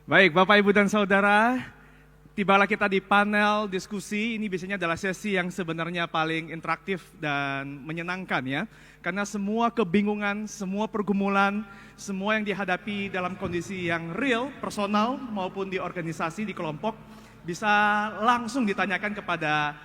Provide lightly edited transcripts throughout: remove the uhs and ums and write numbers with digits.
Baik, Bapak, Ibu, dan Saudara, tibalah kita di panel diskusi. Ini biasanya adalah sesi yang sebenarnya paling interaktif dan menyenangkan ya. Karena semua kebingungan, semua pergumulan, semua yang dihadapi dalam kondisi yang real, personal maupun di organisasi, di kelompok, bisa langsung ditanyakan kepada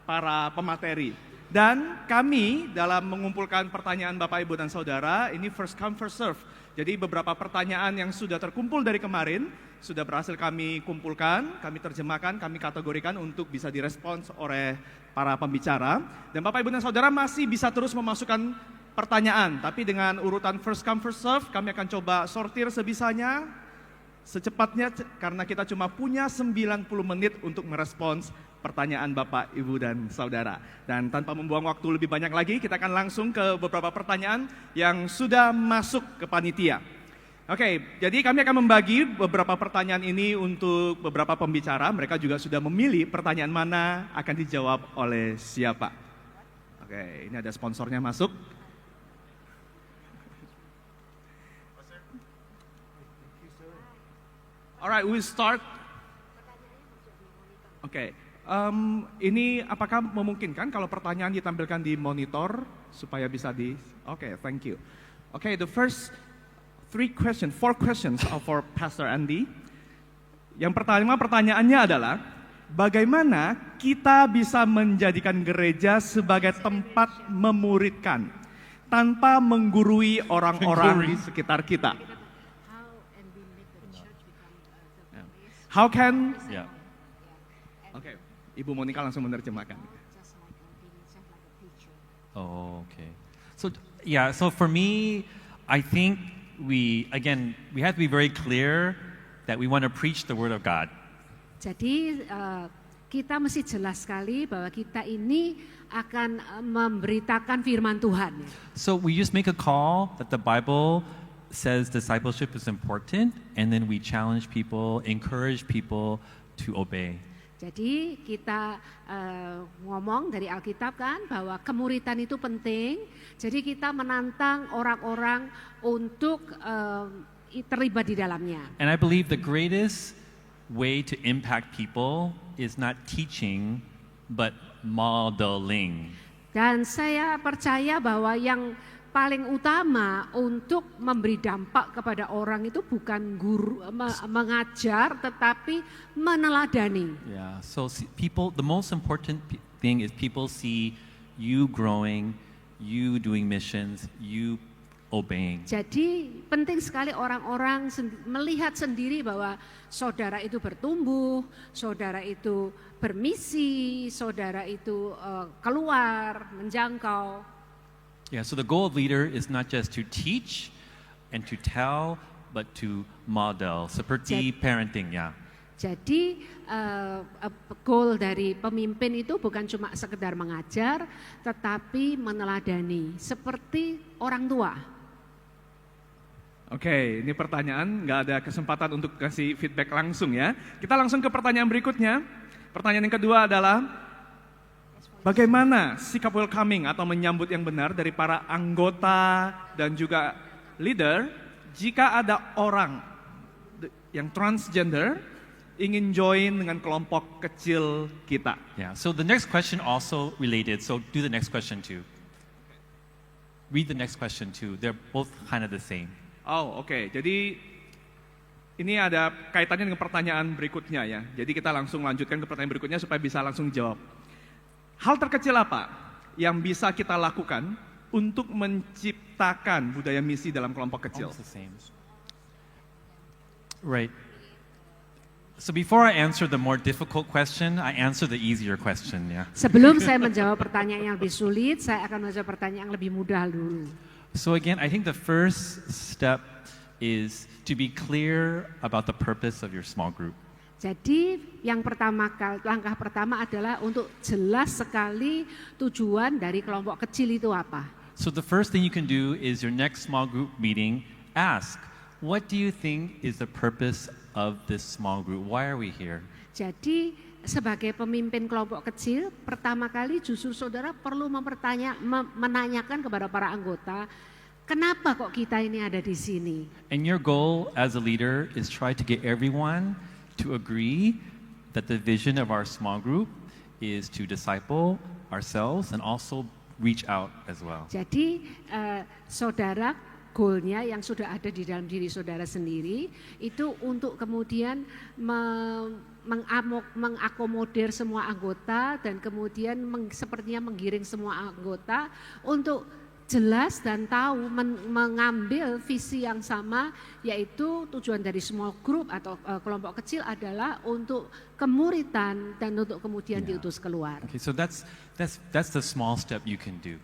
para pemateri. Dan kami dalam mengumpulkan pertanyaan Bapak, Ibu, dan Saudara, ini first come, first serve. Jadi beberapa pertanyaan yang sudah terkumpul dari kemarin, sudah berhasil kami kumpulkan, kami terjemahkan, kami kategorikan untuk bisa direspons oleh para pembicara. Dan Bapak, Ibu, dan Saudara masih bisa terus memasukkan pertanyaan, tapi dengan urutan first come, first serve, kami akan coba sortir sebisanya, secepatnya, karena kita cuma punya 90 menit untuk merespons pertanyaan Bapak, Ibu, dan Saudara. Dan tanpa membuang waktu lebih banyak lagi, kita akan langsung ke beberapa pertanyaan yang sudah masuk ke panitia. Oke, jadi kami akan membagi beberapa pertanyaan ini untuk beberapa pembicara. Mereka juga sudah memilih pertanyaan mana akan dijawab oleh siapa. Oke, ini ada sponsornya masuk. Alright, we start. Oke, ini apakah memungkinkan kalau pertanyaan ditampilkan di monitor supaya bisa di... Oke, thank you. Oke, the first four questions are for Pastor Andy. Yang pertama pertanyaannya adalah, bagaimana kita bisa menjadikan gereja sebagai tempat memuridkan tanpa menggurui orang-orang di sekitar kita? How can... Oke, Ibu Monica langsung menerjemahkan. Oh, okay. So for me, I think we have to be very clear that we want to preach the word of God. Jadi kita mesti jelas sekali bahwa kita ini akan memberitakan firman Tuhan. So we just make a call that the Bible says discipleship is important, and then we challenge people, encourage people to obey. Jadi kita ngomong dari Alkitab kan bahwa kemuritan itu penting. Jadi kita menantang orang-orang untuk terlibat di dalamnya. And I believe the greatest way to impact people is not teaching but modeling. Dan saya percaya bahwa yang paling utama untuk memberi dampak kepada orang itu bukan guru mengajar, tetapi meneladani. Yeah, so the most important thing is people see you growing, you doing missions, you obeying. Jadi penting sekali orang-orang melihat sendiri bahwa saudara itu bertumbuh, saudara itu bermisi, saudara itu keluar, menjangkau. Yeah, so the goal of leader is not just to teach and to tell, but to model, seperti parenting ya. Jadi goal dari pemimpin itu bukan cuma sekedar mengajar, tetapi meneladani, seperti orang tua. Oke, ini pertanyaan, nggak ada kesempatan untuk kasih feedback langsung ya. Kita langsung ke pertanyaan berikutnya. Pertanyaan yang kedua adalah, bagaimana sikap welcoming atau menyambut yang benar dari para anggota dan juga leader jika ada orang yang transgender ingin join dengan kelompok kecil kita? Yeah, so the next question also related, so do the next question too. Read the next question too, they're both kind of the same. Oh, oke. Jadi ini ada kaitannya dengan pertanyaan berikutnya ya. Jadi kita langsung lanjutkan ke pertanyaan berikutnya supaya bisa langsung jawab. Hal terkecil apa yang bisa kita lakukan untuk menciptakan budaya misi dalam kelompok kecil? Almost the same. Right. So before I answer the more difficult question, I answer the easier question, yeah. Sebelum saya menjawab pertanyaan yang lebih sulit, saya akan menjawab pertanyaan yang lebih mudah dulu. So again, I think the first step is to be clear about the purpose of your small group. Jadi yang langkah pertama adalah untuk jelas sekali tujuan dari kelompok kecil itu apa. So the first thing you can do is your next small group meeting, ask, what do you think is the purpose of this small group? Why are we here? Jadi sebagai pemimpin kelompok kecil, pertama kali justru saudara perlu menanyakan kepada para anggota, kenapa kok kita ini ada di sini? And your goal as a leader is try to get everyone to agree that the vision of our small group is to disciple ourselves and also reach out as well. Jadi saudara, goalnya yang sudah ada di dalam diri saudara sendiri itu untuk kemudian mengakomodir semua anggota dan kemudian sepertinya menggiring semua anggota untuk jelas dan tahu mengambil visi yang sama, yaitu tujuan dari small group atau kelompok kecil adalah untuk kemuritan dan untuk kemudian diutus keluar. Okay, so that's the small step you can do.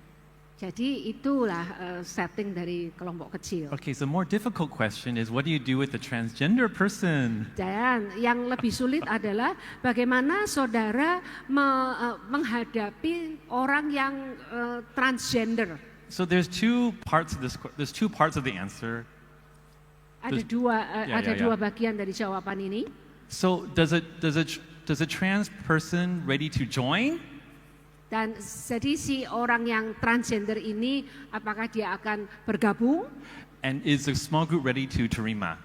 Jadi itulah setting dari kelompok kecil. Okay, so the more difficult question is what do you do with the transgender person? Dan yang lebih sulit adalah bagaimana saudara menghadapi orang yang transgender. So there's two parts of the answer. Ada dua bagian dari jawaban ini. So does a trans person ready to join? Dan jadi si orang yang transgender ini apakah dia akan bergabung? And is the small group ready to terima?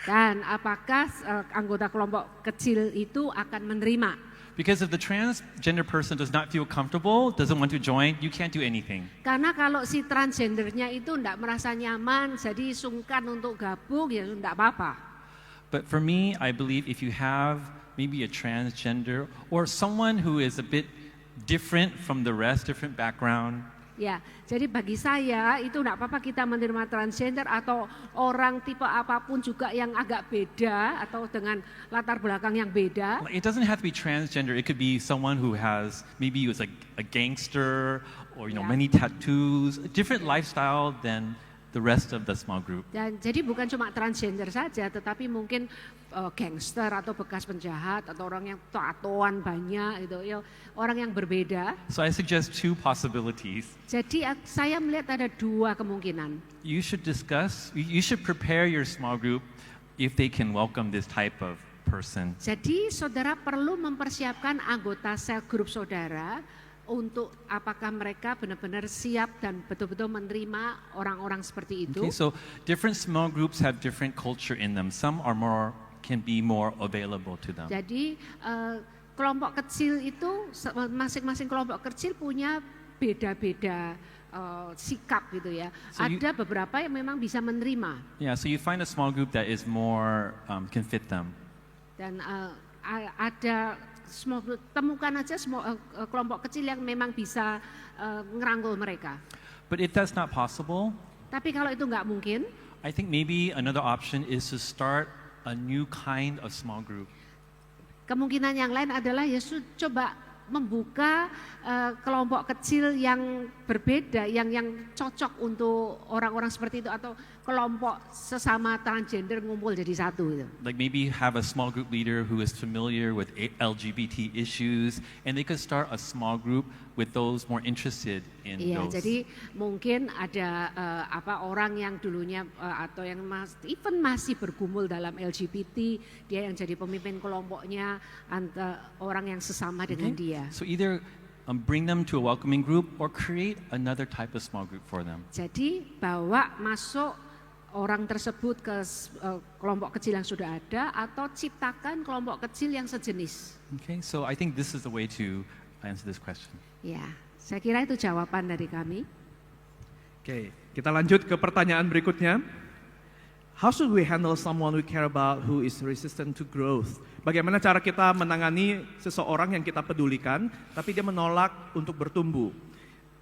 Dan apakah anggota kelompok kecil itu akan menerima? Because if the transgender person does not feel comfortable, doesn't want to join, you can't do anything. Karena kalau si transgendernya itu tidak merasa nyaman, jadi sungkan untuk gabung, ya tidak apa-apa. But for me, I believe if you have maybe a transgender or someone who is a bit different from the rest, different background. Ya, jadi bagi saya itu tidak apa-apa kita menerima transgender atau orang tipe apapun juga yang agak beda atau dengan latar belakang yang beda. It doesn't have to be transgender. It could be someone who has maybe was a gangster or many tattoos, a different lifestyle than the rest of the small group. Dan jadi bukan cuma transgender saja, tetapi mungkin gangster atau bekas penjahat atau orang yang tatoan banyak itu, ya, orang yang berbeda. So I suggest two possibilities. Jadi saya melihat ada dua kemungkinan. You should prepare your small group if they can welcome this type of person. Jadi saudara perlu mempersiapkan anggota sel grup saudara untuk apakah mereka benar-benar siap dan betul-betul menerima orang-orang seperti itu. Okay, so different small groups have different culture in them. Some can be more available to them. Jadi kelompok kecil itu masing-masing kelompok kecil punya beda-beda sikap gitu ya. So ada beberapa yang memang bisa menerima. Yeah, so you find a small group that is more can fit them. Dan ada temukan aja kelompok kecil yang memang bisa ngerangkul mereka. But if that's not possible, tapi kalau itu nggak mungkin, I think maybe another option is to start a new kind of small group. Kemungkinan yang lain adalah coba membuka kelompok kecil yang berbeda, yang cocok untuk orang-orang seperti itu atau kelompok sesama transgender ngumpul jadi satu itu. Like maybe have a small group leader who is familiar with LGBT issues, and they could start a small group with those more interested in those. Jadi mungkin ada orang yang dulunya atau yang masih bergumul dalam LGBT, dia yang jadi pemimpin kelompoknya, orang yang sesama dengan dia. So either bring them to a welcoming group or create another type of small group for them. Jadi bawa masuk orang tersebut ke kelompok kecil yang sudah ada atau ciptakan kelompok kecil yang sejenis. Okay, so I think this is the way to answer this question. Ya, saya kira itu jawaban dari kami. Oke, kita lanjut ke pertanyaan berikutnya. How should we handle someone we care about who is resistant to growth? Bagaimana cara kita menangani seseorang yang kita pedulikan, tapi dia menolak untuk bertumbuh?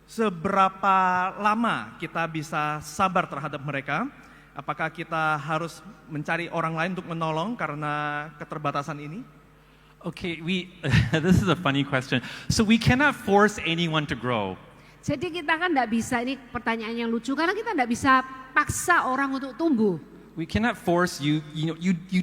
Seberapa lama kita bisa sabar terhadap mereka? Apakah kita harus mencari orang lain untuk menolong karena keterbatasan ini? Okay, this is a funny question. So we cannot force anyone to grow. Jadi kita kan tidak bisa, ini pertanyaan yang lucu, karena kita tidak bisa paksa orang untuk tumbuh. We cannot force you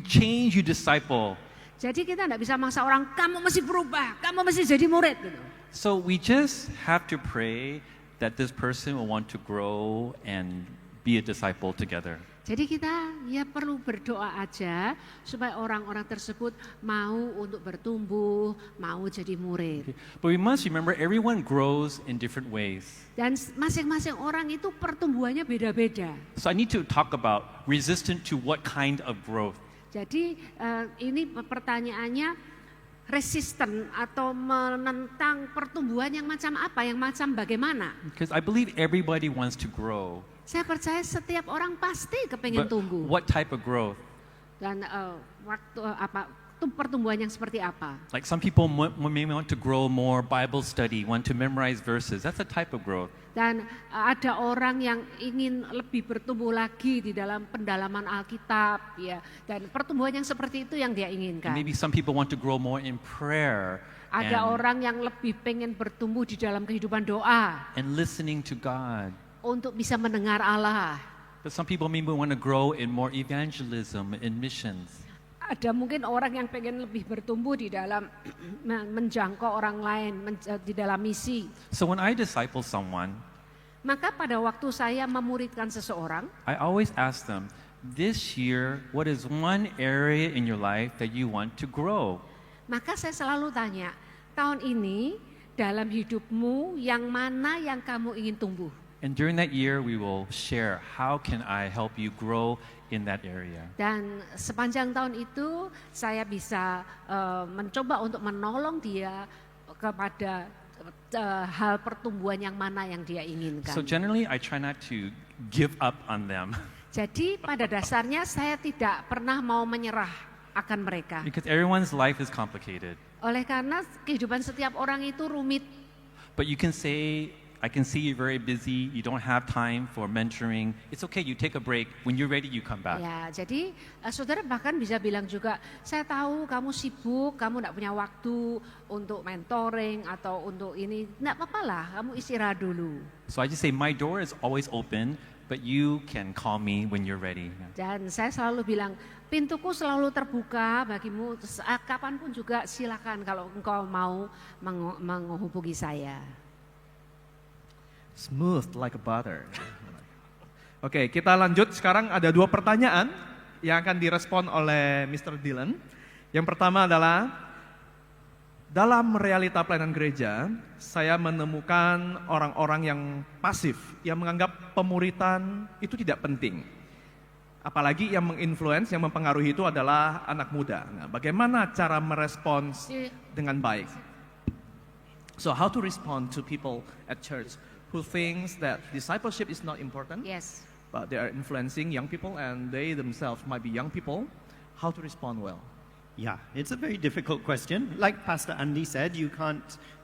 change, you disciple. Jadi kita tidak bisa maksa orang, kamu mesti berubah, kamu mesti jadi murid. Gitu. So we just have to pray that this person will want to grow and be a disciple together. Jadi kita ya perlu berdoa aja supaya orang-orang tersebut mau untuk bertumbuh, mau jadi murid. But we must remember everyone grows in different ways. Dan masing-masing orang itu pertumbuhannya beda-beda. So I need to talk about resistant to what kind of growth. Jadi ini pertanyaannya resisten atau menentang pertumbuhan yang macam apa, yang macam bagaimana? Because I believe everybody wants to grow. Saya percaya setiap orang pasti kepengen But tumbuh. what type of growth? Dan pertumbuhan yang seperti apa? Like some people may want to grow more Bible study, want to memorize verses. That's a type of growth. Dan ada orang yang ingin lebih bertumbuh lagi di dalam pendalaman Alkitab, ya. Dan pertumbuhan yang seperti itu yang dia And inginkan. maybe some people want to grow more in prayer Ada and, orang yang lebih pengen bertumbuh di dalam kehidupan doa and listening to God. untuk bisa mendengar Allah. But some people maybe want to grow in more evangelism and missions. Ada mungkin orang yang pengen lebih bertumbuh di dalam menjangkau orang lain, di dalam misi. So when I disciple someone, Maka pada waktu saya memuridkan seseorang, I always ask them, this year, what is one area in your life that you want to grow? maka saya selalu tanya, tahun ini dalam hidupmu yang mana yang kamu ingin tumbuh? And during that year, we will share how can I help you grow in that area. Dan sepanjang tahun itu saya bisa mencoba untuk menolong dia kepada hal pertumbuhan yang mana yang dia inginkan. So generally, I try not to give up on them Jadi pada dasarnya saya tidak pernah mau menyerah akan mereka. because everyone's life is complicated. Oleh karena kehidupan setiap orang itu rumit. But you can say, I can see you're very busy, you don't have time for mentoring. It's okay, you take a break. When you're ready, you come back. Ya, jadi saudara bahkan bisa bilang juga, saya tahu kamu sibuk, kamu tidak punya waktu untuk mentoring atau untuk ini. Tidak apa-apa lah, kamu istirahat dulu. So I just say, my door is always open, but you can call me when you're ready. Dan saya selalu bilang, pintuku selalu terbuka bagimu, kapanpun juga silakan kalau engkau mau menghubungi saya. Smooth like a butter. Oke, kita lanjut. Sekarang ada 2 pertanyaan yang akan direspon oleh Mr. Dylan. Yang pertama adalah, dalam realita pelayanan gereja, saya menemukan orang-orang yang pasif, yang menganggap pemuritan itu tidak penting. Apalagi yang menginfluence, yang mempengaruhi itu adalah anak muda. Nah, bagaimana cara merespons dengan baik? So how to respond to people at church who thinks that discipleship is not important, Yes. but they are influencing young people and they themselves might be young people? How to respond well? Yeah, it's a very difficult question. Like Pastor Andy said, you can't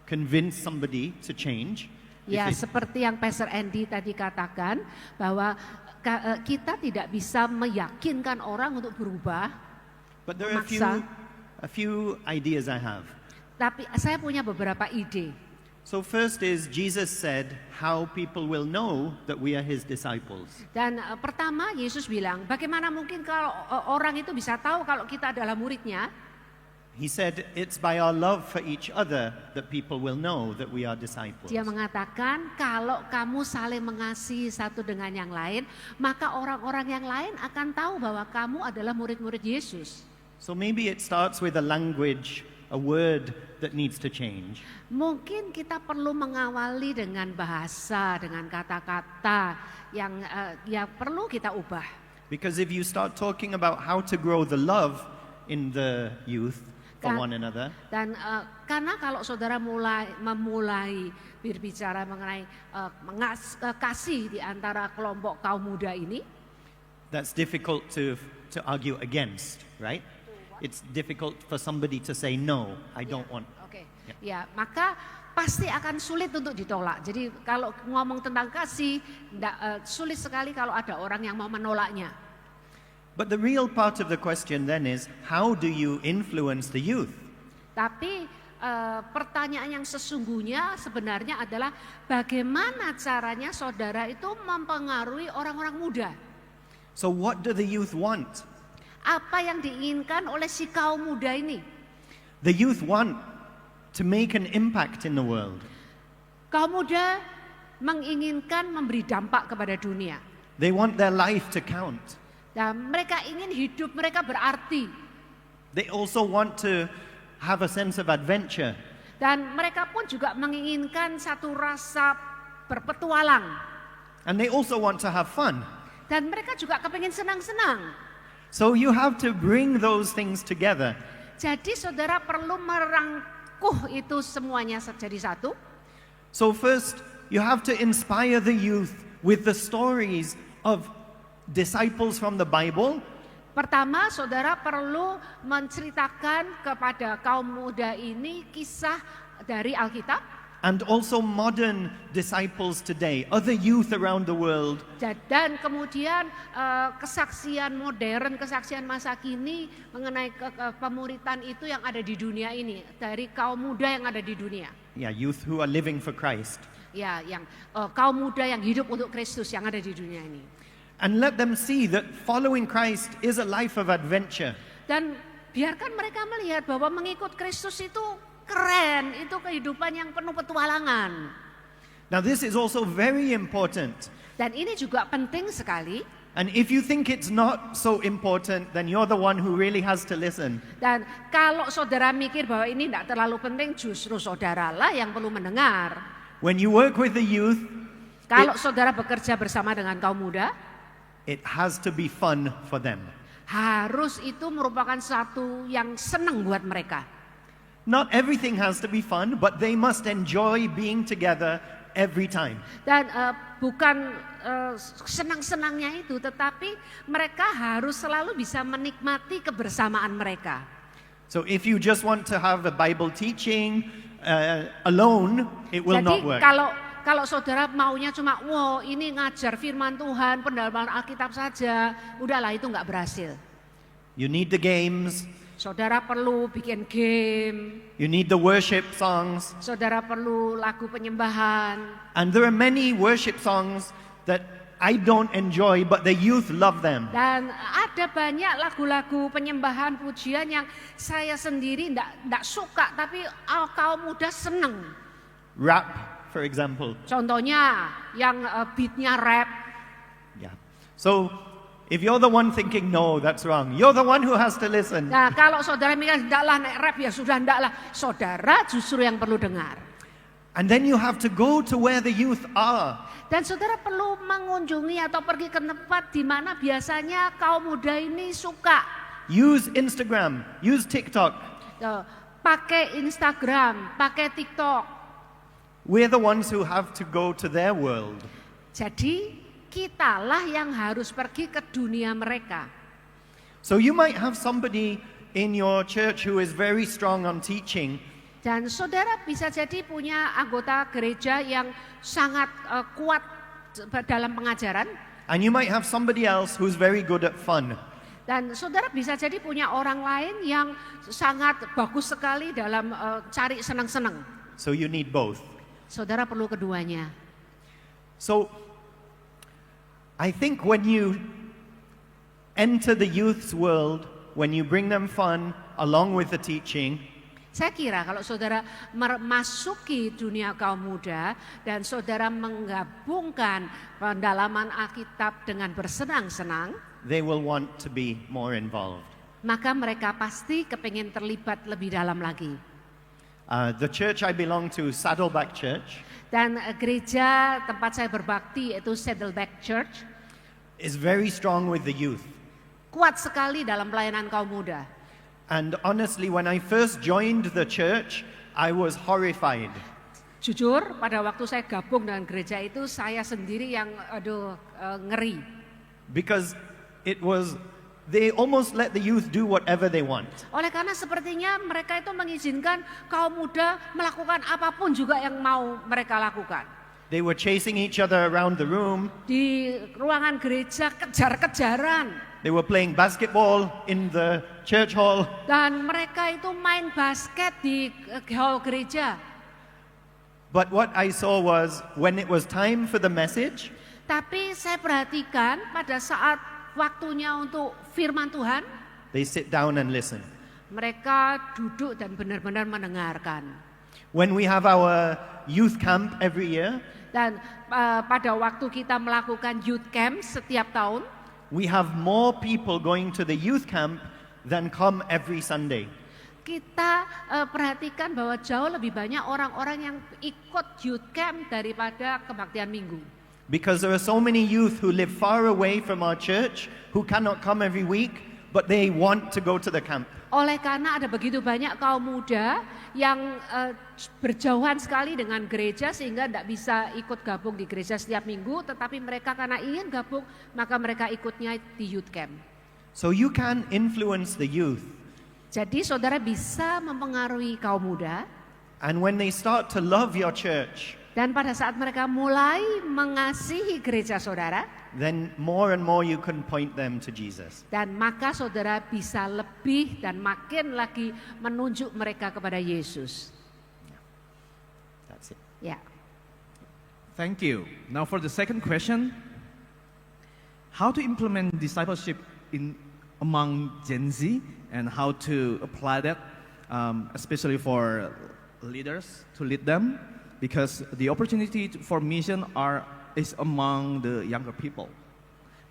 convince somebody to change. Ya, If it- seperti yang Pastor Andy tadi katakan, bahwa kita tidak bisa meyakinkan orang untuk berubah, but there are memaksa. a few ideas I have. Tapi saya punya beberapa ide. So first is Jesus said how people will know that we are his disciples. Dan pertama Yesus bilang, bagaimana mungkin kalau orang itu bisa tahu kalau kita adalah muridnya? He said it's by our love for each other that people will know that we are disciples. Dia mengatakan kalau kamu saling mengasihi satu dengan yang lain, maka orang-orang yang lain akan tahu bahwa kamu adalah murid-murid Yesus. So maybe it starts with a language, a word that needs to change. Mungkin kita perlu mengawali dengan bahasa, dengan kata-kata yang perlu kita ubah. Because if you start talking about how to grow the love in the youth for Kan- one another, Dan karena kalau saudara memulai berbicara mengenai kasih di antara kelompok kaum muda ini, that's difficult to argue against, right? It's difficult for somebody to say no, I don't want. Oke. Ya, maka pasti akan sulit untuk ditolak. Jadi kalau ngomong tentang kasih, sulit sekali kalau ada orang yang mau menolaknya. But the real part of the question then is, how do you influence the youth? Tapi pertanyaan yang sesungguhnya sebenarnya adalah bagaimana caranya saudara itu mempengaruhi orang-orang muda? So what do the youth want? Apa yang diinginkan oleh si kaum muda ini? The youth want to make an impact in the world. Kaum muda menginginkan memberi dampak kepada dunia. They want their life to count. Dan mereka ingin hidup mereka berarti. They also want to have a sense of adventure. Dan mereka pun juga menginginkan satu rasa berpetualang. And they also want to have fun. Dan mereka juga kepingin senang-senang. So you have to bring those things together. Jadi saudara perlu merangkuh itu semuanya jadi satu. So first, you have to inspire the youth with the stories of disciples from the Bible. Pertama, saudara perlu menceritakan kepada kaum muda ini kisah dari Alkitab. And also modern disciples today, other youth around the world. Dan kemudian kesaksian modern, kesaksian masa kini mengenai pemuritan itu yang ada di dunia ini. Dari kaum muda yang ada di dunia. Yeah, youth who are living for Christ. Ya, yang kaum muda yang hidup untuk Kristus yang ada di dunia ini. And let them see that following Christ is a life of adventure. Dan biarkan mereka melihat bahwa mengikut Kristus itu keren, itu kehidupan yang penuh petualangan. Now this is also very important. Dan ini juga penting sekali. And if you think it's not so important, then you're the one who really has to listen. Dan kalau saudara mikir bahwa ini tidak terlalu penting, justru saudaralah yang perlu mendengar. When you work with the youth, Kalau saudara bekerja bersama dengan kaum muda, it has to be fun for them. harus itu merupakan satu yang senang buat mereka. Not everything has to be fun, but they must enjoy being together every time. Dan bukan senang-senangnya itu, tetapi mereka harus selalu bisa menikmati kebersamaan mereka. So if you just want to have a Bible teaching alone, it will not Jadi work. kalau saudara maunya cuma, wow ini ngajar firman Tuhan, pendalaman Alkitab saja, udahlah itu nggak berhasil. You need the games, Saudara perlu bikin game, you need the worship songs, saudara perlu lagu penyembahan. and there are many worship songs that I don't enjoy, but the youth love them. Dan ada banyak lagu-lagu penyembahan pujian yang saya sendiri ndak suka, tapi kaum muda seneng. Rap, for example. Contohnya yang beatnya rap. Yeah. So if you're the one thinking no, that's wrong. You're the one who has to listen. Nah kalau saudara mikir ndaklah naik rap ya sudah ndaklah, saudara justru yang perlu dengar. And then you have to go to where the youth are. Dan saudara perlu mengunjungi atau pergi ke tempat di mana biasanya kaum muda ini suka. Use Instagram, use TikTok. Pakai Instagram, pakai TikTok. We're the ones who have to go to their world. Jadi kitalah yang harus pergi ke dunia mereka. So you might have somebody in your church who is very strong on teaching. Dan saudara bisa jadi punya anggota gereja yang sangat kuat dalam pengajaran. And you might have somebody else who's very good at fun. Dan saudara bisa jadi punya orang lain yang sangat bagus sekali dalam cari senang-senang. So you need both. Saudara perlu keduanya. So I think when you enter the youth's world, when you bring them fun along with the teaching, Saya kira kalau saudara memasuki dunia kaum muda dan saudara menggabungkan pendalaman Alkitab dengan bersenang-senang, they will want to be more involved. maka mereka pasti kepingin terlibat lebih dalam lagi. The church I belong to, Saddleback Church, Dan gereja tempat saya berbakti yaitu Saddleback Church is very strong with the youth. kuat sekali dalam pelayanan kaum muda. And honestly, when I first joined the church, I was horrified. Jujur, pada waktu saya gabung dengan gereja itu, saya sendiri yang ngeri. Because they almost let the youth do whatever they want. Oleh karena sepertinya mereka itu mengizinkan kaum muda melakukan apapun juga yang mau mereka lakukan. They were chasing each other around the room. Di ruangan gereja kejar-kejaran. They were playing basketball in the church hall. Dan mereka itu main basket di hall gereja. But what I saw was when it was time for the message, Tapi saya perhatikan pada saat waktunya untuk firman Tuhan, they sit down and listen. mereka duduk dan benar-benar mendengarkan. When we have our youth camp every year, Dan pada waktu kita melakukan youth camp setiap tahun, we have more people going to the youth camp than come every Sunday. Kita perhatikan bahwa jauh lebih banyak orang-orang yang ikut youth camp daripada kebaktian minggu. Because there are so many youth who live far away from our church, who cannot come every week, but they want to go to the camp. Oleh karena ada begitu banyak kaum muda yang berjauhan sekali dengan gereja sehingga tidak bisa ikut gabung di gereja setiap minggu, tetapi mereka karena ingin gabung maka mereka ikutnya di youth camp. So you can influence the youth. Jadi saudara bisa mempengaruhi kaum muda, And when they start to love your church, dan pada saat mereka mulai mengasihi gereja saudara, then more and more you can point them to Jesus. dan maka saudara bisa lebih dan makin lagi menunjuk mereka kepada Yesus. That's it. Ya. Thank you. Now for the second question, how to implement discipleship among Gen Z and how to apply that, especially for leaders to lead them, because the opportunity for mission is among the younger people.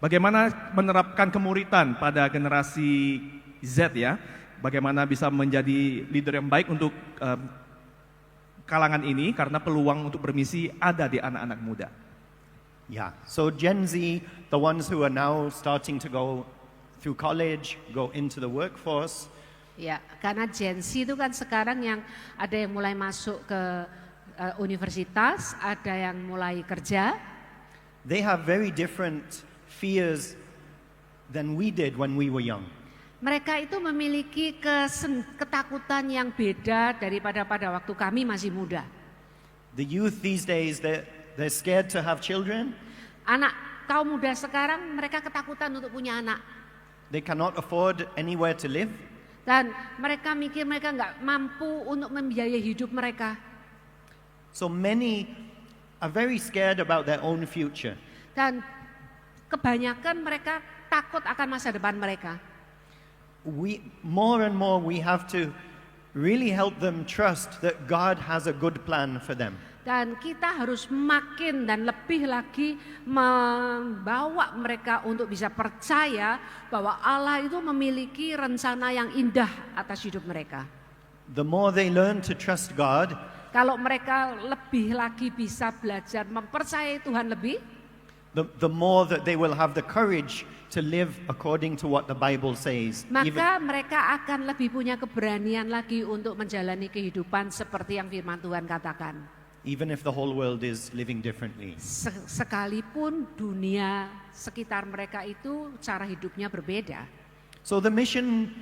Bagaimana menerapkan kemuritan pada generasi Z ya? Bagaimana bisa menjadi leader yang baik untuk kalangan ini karena peluang untuk bermisi ada di anak-anak muda. Yeah. So Gen Z, the ones who are now starting to go through college, go into the workforce, Ya, karena Gen Z itu kan sekarang yang ada yang mulai masuk ke universitas, ada yang mulai kerja. they have very different fears than we did when we were young. Mereka itu memiliki ketakutan yang beda daripada pada waktu kami masih muda. The youth these days, they're scared to have children. Anak kaum muda sekarang mereka ketakutan untuk punya anak. They cannot afford anywhere to live. Dan mereka mikir mereka nggak mampu untuk membiayai hidup mereka. So many are very scared about their own future. Dan kebanyakan mereka takut akan masa depan mereka. More and more we have to really help them trust that God has a good plan for them. Dan kita harus makin dan lebih lagi membawa mereka untuk bisa percaya bahwa Allah itu memiliki rencana yang indah atas hidup mereka. The more they learn to trust God, Kalau mereka lebih lagi bisa belajar mempercayai Tuhan lebih, the more that they will have the courage to live according to what the Bible says. maka mereka akan lebih punya keberanian lagi untuk menjalani kehidupan seperti yang firman Tuhan katakan. Even if the whole world is living differently. Sekalipun dunia sekitar mereka itu cara hidupnya berbeda. So the mission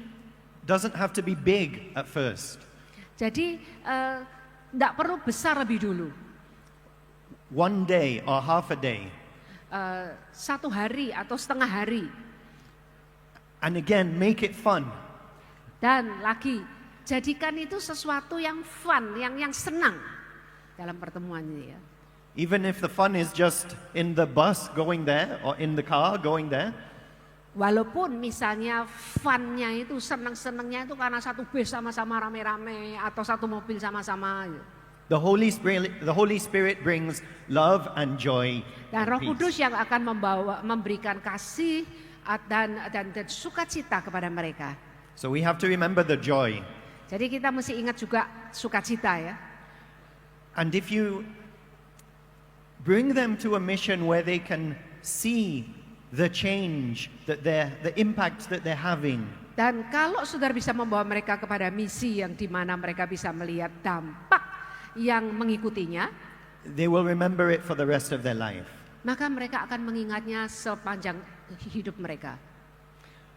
doesn't have to be big at first. Jadi tidak perlu besar lebih dulu. One day or half a day. Satu hari atau setengah hari. And again, make it fun. Dan lagi, jadikan itu sesuatu yang fun, yang senang dalam pertemuan ini ya. Even if the fun is just in the bus going there or in the car going there. Walaupun misalnya funnya itu senang-senangnya itu karena satu bus sama-sama rame-rame atau satu mobil sama-sama. The Holy Spirit brings love and joy. Dan and Roh peace. Kudus yang akan memberikan kasih dan sukacita kepada mereka. So we have to remember the joy. Jadi kita mesti ingat juga sukacita ya. And if you bring them to a mission where they can see the change that the impact that they're having, Dan kalau saudara bisa membawa mereka kepada misi yang di mana mereka bisa melihat dampak yang mengikutinya, they will remember it for the rest of their life. maka mereka akan mengingatnya sepanjang hidup mereka.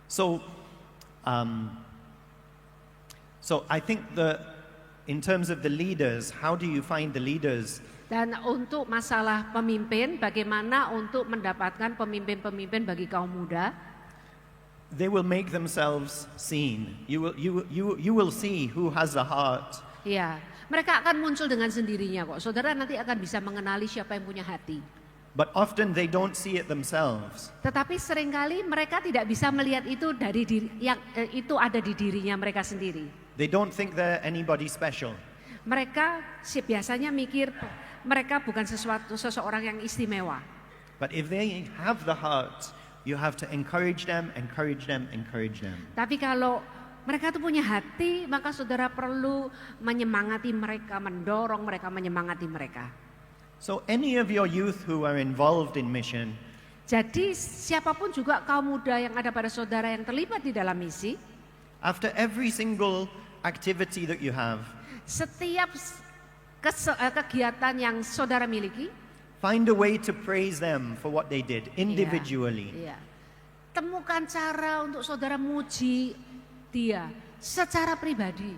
So I think in terms of the leaders, how do you find the leaders? Dan untuk masalah pemimpin, bagaimana untuk mendapatkan pemimpin-pemimpin bagi kaum muda? They will make themselves seen. You will see who has the heart. Ya, mereka akan muncul dengan sendirinya kok. Saudara nanti akan bisa mengenali siapa yang punya hati. But often they don't see it themselves. Tetapi seringkali mereka tidak bisa melihat itu dari itu ada di dirinya mereka sendiri. They don't think they're anybody special. Mereka biasanya mikir mereka bukan seseorang yang istimewa. But if they have the heart You have to encourage them, encourage them, encourage them. Tapi kalau mereka itu punya hati, maka saudara perlu menyemangati mereka, mendorong mereka, menyemangati mereka. So any of your youth who are involved in mission, Jadi siapapun juga kaum muda yang ada pada saudara yang terlibat di dalam misi, after every single activity that you have, setiap kegiatan yang saudara miliki, find a way to praise them for what they did individually. Iya. Temukan cara untuk saudara muji dia secara pribadi.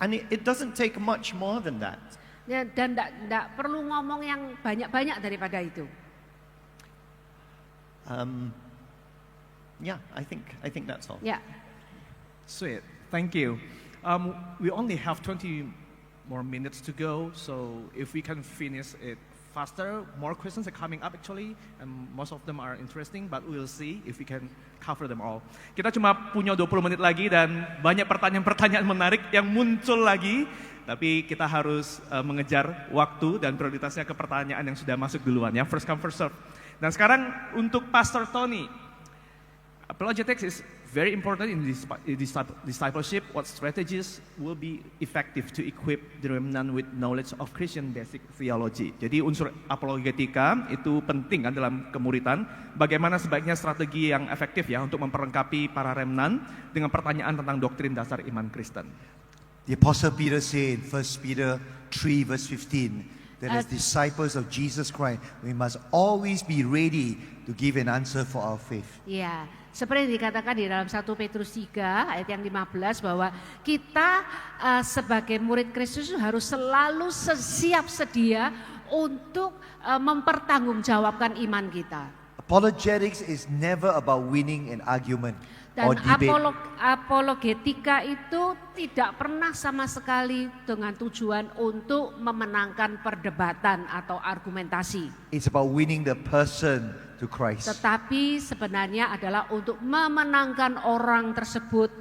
And it doesn't take much more than that. Ya, dan tidak perlu ngomong yang banyak-banyak daripada itu. Yeah, I think that's all. Ya, Sweet, thank you. We only have 20 more minutes to go, so if we can finish it faster, more questions are coming up actually, and most of them are interesting, but we'll see if we can cover them all. Kita cuma punya 20 menit lagi dan banyak pertanyaan-pertanyaan menarik yang muncul lagi, tapi kita harus mengejar waktu dan prioritasnya ke pertanyaan yang sudah masuk duluan ya, first come first serve. Dan sekarang untuk Pastor Tony, apologetics is very important in discipleship. What strategies will be effective to equip the remnant with knowledge of Christian basic theology? Jadi unsur apologetika itu penting kan dalam kemuritan. Bagaimana sebaiknya strategi yang efektif ya untuk memperlengkapi para remnant dengan pertanyaan tentang doktrin dasar iman Kristen. The Apostle Peter said in 1 Peter 3 verse 15 that as disciples of Jesus Christ, we must always be ready to give an answer for our faith. ya. Seperti yang dikatakan di dalam 1 Petrus 3 ayat yang 15 bahwa kita sebagai murid Kristus harus selalu siap sedia untuk mempertanggungjawabkan iman kita. Apologetics is never about winning an argument or Dan debate. apologetika itu tidak pernah sama sekali dengan tujuan untuk memenangkan perdebatan atau argumentasi. It's about winning the person to Christ. Tetapi sebenarnya adalah untuk memenangkan orang tersebut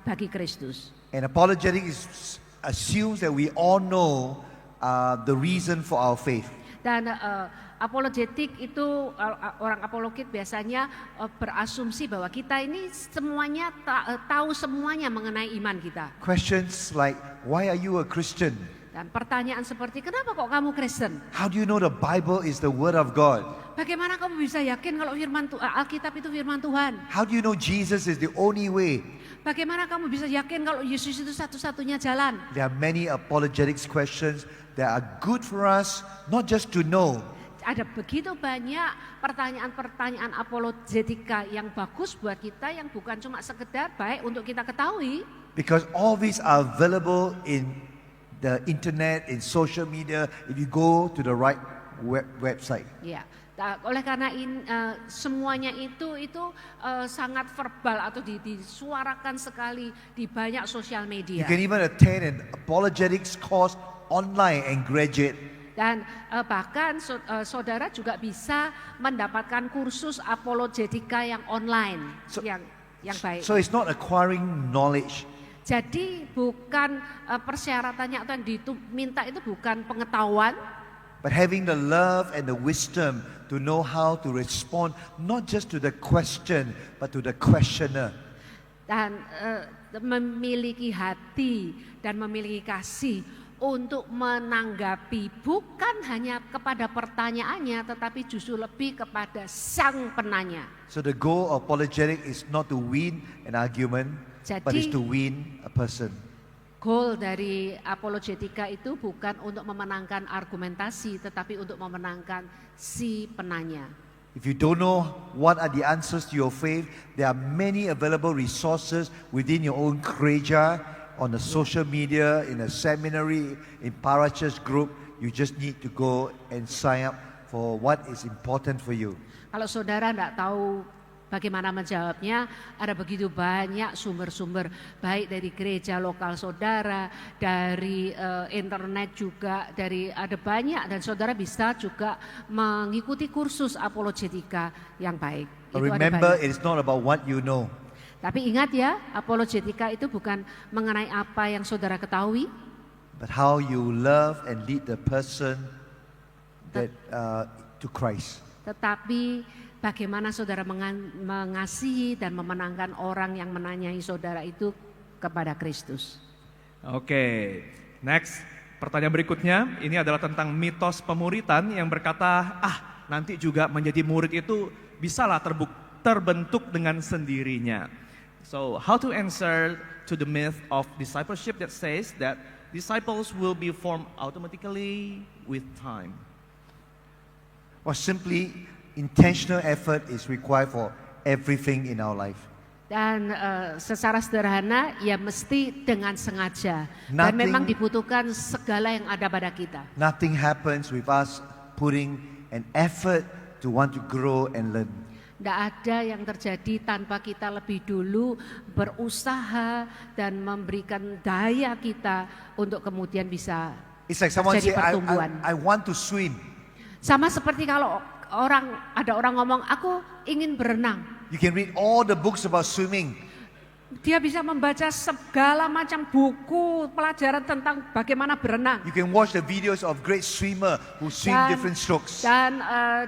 bagi Kristus. And apologetics assumes that we all know the reason for our faith. Dan apologetik itu orang apologet biasanya berasumsi bahwa kita ini semuanya tahu semuanya mengenai iman kita. Questions like, why are you a Christian? Dan pertanyaan seperti kenapa kok kamu Kristen? How do you know the Bible is the Word of God? Bagaimana kamu bisa yakin kalau Alkitab itu firman Tuhan? How do you know Jesus is the only way? Bagaimana kamu bisa yakin kalau Yesus itu satu-satunya jalan? There are many apologetics questions that are good for us, not just to know, Ada begitu banyak pertanyaan-pertanyaan apologetika yang bagus buat kita, yang bukan cuma sekedar baik untuk kita ketahui. because all these are available in the internet, in social media, if you go to the right website. Ya, oleh karena semuanya itu sangat verbal atau disuarakan sekali di banyak sosial media. You can even attend an apologetics course online and graduate. Dan bahkan saudara juga bisa mendapatkan kursus apologetika yang online, yang baik. So it's not acquiring knowledge, Jadi bukan persyaratannya atau yang diminta itu bukan pengetahuan, but having the love and the wisdom to know how to respond not just to the question, but to the questioner. dan memiliki hati dan memiliki kasih untuk menanggapi bukan hanya kepada pertanyaannya, tetapi justru lebih kepada sang penanya. So the goal of apologetic is not to win an argument, but is to win a person. Goal dari apologetika itu bukan untuk memenangkan argumentasi, tetapi untuk memenangkan si penanya. If you don't know what are the answers to your faith, there are many available resources within your own gereja, on the social media, in a seminary, in parachurch group. You just need to go and sign up for what is important for you. Kalau saudara tidak tahu bagaimana menjawabnya, ada begitu banyak sumber-sumber, baik dari gereja lokal saudara, dari internet juga, ada banyak, dan saudara bisa juga mengikuti kursus apologetika yang baik. But Itu ada remember, banyak. it is not about what you know, Tapi ingat ya, apologetika itu bukan mengenai apa yang saudara ketahui, but how you love and lead the person that to Christ. tetapi bagaimana saudara mengasihi dan memenangkan orang yang menanyai saudara itu kepada Kristus. Oke, next. Pertanyaan berikutnya, ini adalah tentang mitos pemuritan yang berkata, nanti juga menjadi murid itu bisalah terbentuk dengan sendirinya. So, how to answer to the myth of discipleship that says that disciples will be formed automatically with time? Well, simply, intentional effort is required for everything in our life. Dan secara sederhana ya mesti dengan sengaja. Dan memang dibutuhkan segala yang ada pada kita. Nothing happens with us putting an effort to want to grow and learn. Tidak ada yang terjadi tanpa kita lebih dulu berusaha dan memberikan daya kita untuk kemudian bisa It's like someone say, terjadi pertumbuhan. I want to swim. Sama seperti kalau ada orang ngomong, aku ingin berenang. You can read all the books about swimming. Dia bisa membaca segala macam buku pelajaran tentang bagaimana berenang. You can watch the videos of great swimmer who swim different strokes. Dan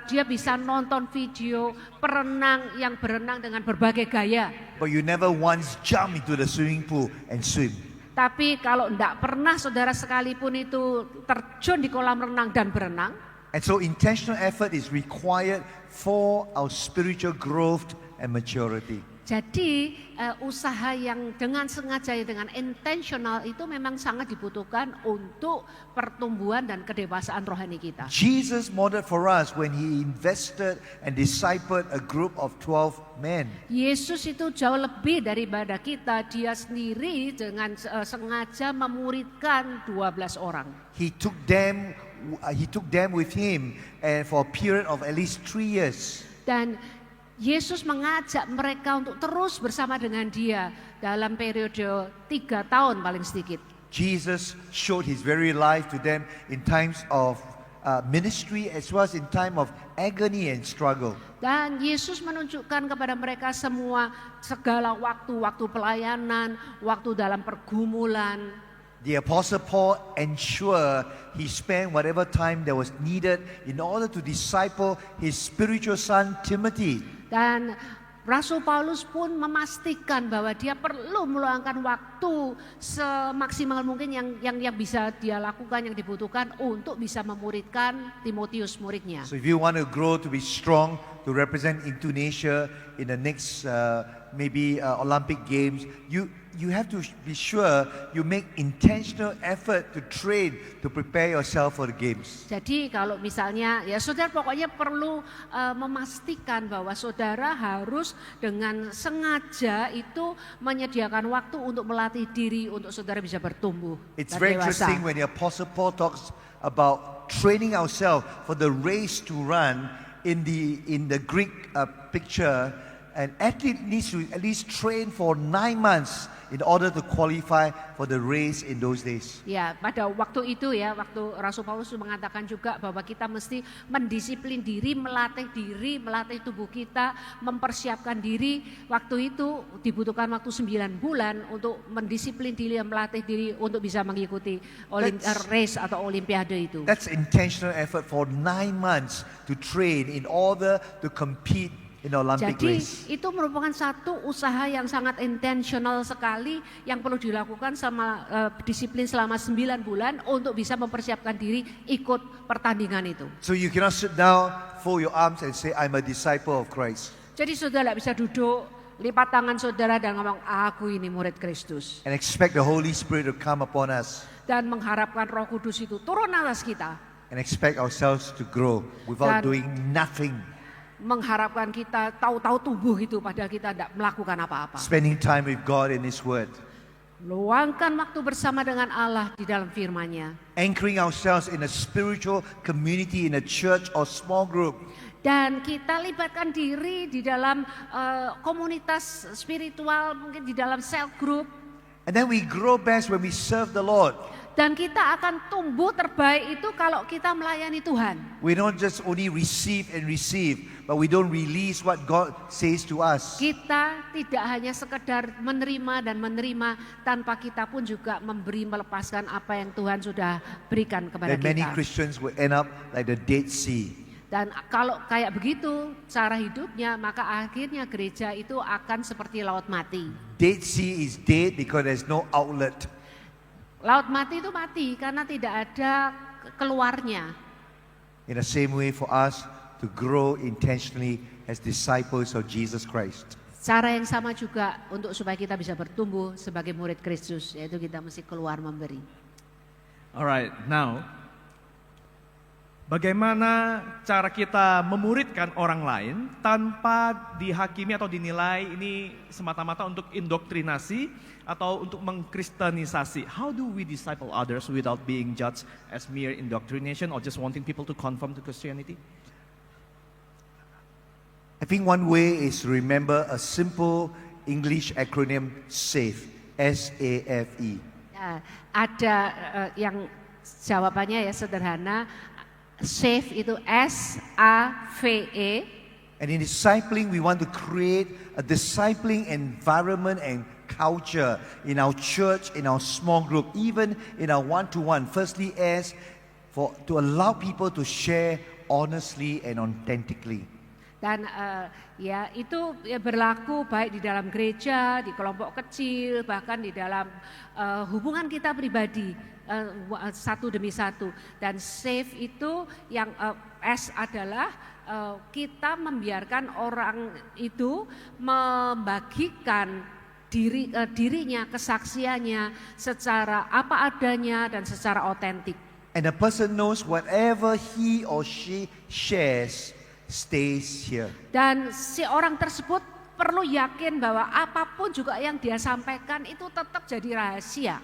dia bisa nonton video perenang yang berenang dengan berbagai gaya. But you never once jump into the swimming pool and swim. Tapi kalau tidak pernah saudara sekalipun itu terjun di kolam renang dan berenang. And so intentional effort is required for our spiritual growth and maturity. Jadi usaha yang dengan sengaja, dengan intentional itu memang sangat dibutuhkan untuk pertumbuhan dan kedewasaan rohani kita. Jesus modeled for us when he invested and discipled a group of 12 men. Yesus itu jauh lebih daripada kita, dia sendiri dengan sengaja memuridkan 12 orang. He took them with him and for a period of at least 3 years. Dan Yesus mengajak mereka untuk terus bersama dengan dia dalam periode 3 tahun paling sedikit. Jesus showed his very life to them in times of ministry as well as in time of agony and struggle. Dan Yesus menunjukkan kepada mereka semua segala waktu-waktu pelayanan, waktu dalam pergumulan. The Apostle Paul ensured he spent whatever time that was needed in order to disciple his spiritual son Timothy. Dan Rasul Paulus pun memastikan bahwa dia perlu meluangkan waktu semaksimal mungkin yang bisa dia lakukan, yang dibutuhkan untuk bisa memuridkan Timotius muridnya. So if you want to grow to be strong to represent Indonesia in the next maybe Olympic Games, you have to be sure you make intentional effort to train to prepare yourself for the games. Jadi kalau misalnya ya saudara pokoknya perlu memastikan bahwa saudara harus dengan sengaja itu menyediakan waktu untuk melatih diri untuk saudara bisa bertumbuh. It's dan very dewasa. interesting when the Apostle Paul talks about training ourselves for the race to run in the Greek picture. An athlete needs to at least train for 9 months in order to qualify for the race in those days. Ya, pada waktu itu ya, waktu Rasul Paulus mengatakan juga bahwa kita mesti mendisiplin diri, melatih tubuh kita, mempersiapkan diri. Waktu itu dibutuhkan waktu 9 bulan untuk mendisiplin diri, melatih diri untuk bisa mengikuti race atau olimpiade itu. That's intentional effort for 9 months to train in order to compete in the Olympic Jadi race. itu merupakan satu usaha yang sangat intentional sekali yang perlu dilakukan sama disiplin selama 9 bulan untuk bisa mempersiapkan diri ikut pertandingan itu. So you cannot sit down, fold your arms and say, I'm a disciple of Christ. Jadi saudara tidak bisa duduk, lipat tangan saudara dan ngomong, aku ini murid Kristus. And expect the Holy Spirit to come upon us. Dan mengharapkan Roh Kudus itu turun atas kita. And expect ourselves to grow without doing nothing. Mengharapkan kita tahu-tahu tumbuh itu padahal kita tidak melakukan apa-apa. Spending time with God in His Word. Luangkan waktu bersama dengan Allah di dalam firman-Nya. Anchoring ourselves in a spiritual community, in a church or small group. Dan kita libatkan diri di dalam komunitas spiritual, mungkin di dalam cell group. And then we grow best when we serve the Lord. Dan kita akan tumbuh terbaik itu kalau kita melayani Tuhan. We don't just only receive and receive, but we don't release what God says to us. Kita tidak hanya sekedar menerima dan menerima, tanpa kita pun juga melepaskan apa yang Tuhan sudah berikan kepada And many kita. Christians will end up like the Dead Sea. Dan kalau kayak begitu cara hidupnya, maka akhirnya gereja itu akan seperti laut mati. Dead Sea is dead because there's no outlet. Laut mati itu mati karena tidak ada keluarnya. In the same way for us to grow intentionally as disciples of Jesus Christ. Cara yang sama juga untuk supaya kita bisa bertumbuh sebagai murid Kristus, yaitu kita mesti keluar memberi. Alright, now bagaimana cara kita memuridkan orang lain tanpa dihakimi atau dinilai ini semata-mata untuk indoktrinasi atau untuk mengkristenisasi? How do we disciple others without being judged as mere indoctrination or just wanting people to conform to Christianity? I think one way is to remember a simple English acronym SAFE, S-A-F-E. Ya, ada yang jawabannya ya sederhana, SAFE itu S-A-V-E. And in discipling, we want to create a discipling environment and culture in our church, in our small group, even in our one-to-one. Firstly, to allow people to share honestly and authentically. Dan ya itu ya berlaku baik di dalam gereja, di kelompok kecil, bahkan di dalam hubungan kita pribadi satu demi satu. Dan SAFE itu yang S adalah kita membiarkan orang itu membagikan dirinya, kesaksiannya secara apa adanya dan secara otentik. And the person knows whatever he or she shares stays here. Dan si orang tersebut perlu yakin bahwa apapun juga yang dia sampaikan itu tetap jadi rahasia.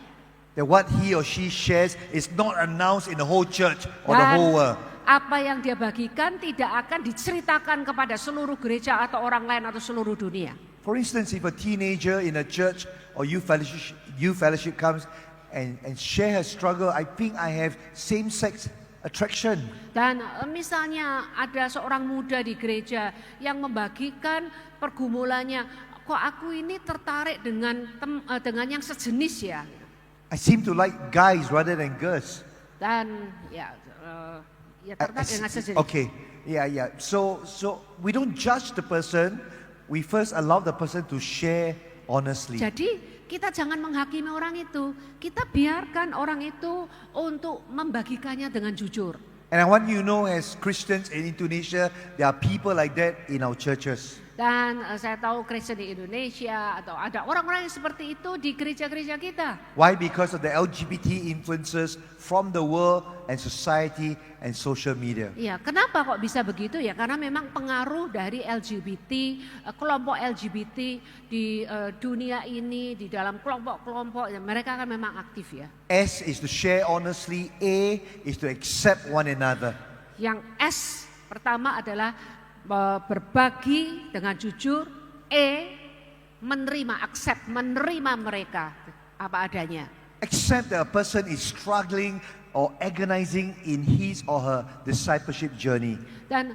That what he or she shares is not announced in the whole church or the whole world. Apa yang dia bagikan tidak akan diceritakan kepada seluruh gereja atau orang lain atau seluruh dunia. For instance, if a teenager in a church or youth fellowship comes and share her struggle, I think I have same-sex attraction. Dan misalnya ada seorang muda di gereja yang membagikan pergumulannya, kok aku ini tertarik dengan yang sejenis ya. I seem to like guys rather than girls. Dan ya tertarik dengan sejenis. Okay, yeah. So we don't judge the person. We first allow the person to share honestly. Jadi kita jangan menghakimi orang itu, kita biarkan orang itu untuk membagikannya dengan jujur. And I want you to know, as Christians in Indonesia, there are people like that in our churches. Dan saya tahu Kristen di Indonesia atau ada orang-orang yang seperti itu di gereja-gereja kita. Why? Because of the LGBT influences from the world and society and social media. Iya, kenapa kok bisa begitu ya? Karena memang pengaruh dari LGBT, kelompok LGBT di dunia ini, di dalam kelompok-kelompok, ya, mereka kan memang aktif ya. S is to share honestly. A is to accept one another. Yang S pertama adalah berbagi dengan jujur. Menerima, accept, menerima mereka apa adanya. Accept that a person is struggling or agonizing in his or her discipleship journey. Dan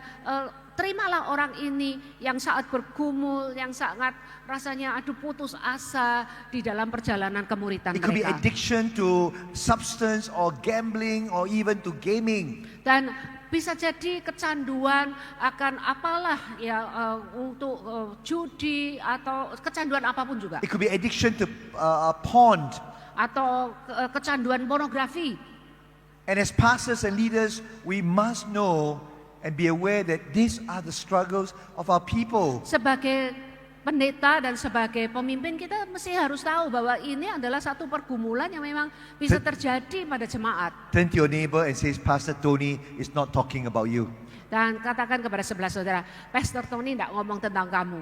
terimalah orang ini yang saat bergumul, yang sangat rasanya putus asa di dalam perjalanan kemuridan It could be mereka. addiction to substance or gambling or even to gaming. Dan bisa jadi kecanduan akan apalah ya untuk judi atau kecanduan apapun juga. It could be addiction to porn. Atau kecanduan pornografi. And as pastors and leaders, we must know and be aware that these are the struggles of our people. Sebagai pendeta dan sebagai pemimpin kita mesti harus tahu bahwa ini adalah satu pergumulan yang memang bisa terjadi pada jemaat. Turn to your neighbor and say, Pastor Tony is not talking about you. Dan katakan kepada sebelah saudara, Pastor Tony tidak ngomong tentang kamu.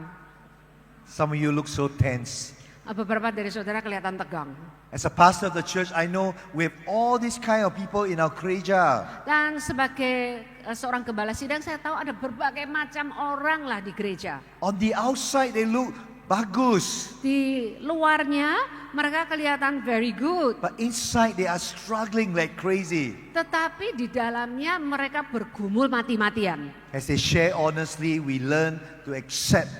Some of you look so tense. Beberapa dari saudara kelihatan tegang. As a pastor of the church, I know we have all these kind of people in our gereja. Dan sebagai seorang gembala sidang, saya tahu ada berbagai macam orang lah di gereja. On the outside, they look bagus. Di luarnya mereka kelihatan very good. But inside, they are struggling like crazy. Tetapi di dalamnya mereka bergumul mati-matian. As they share honestly, we learn to accept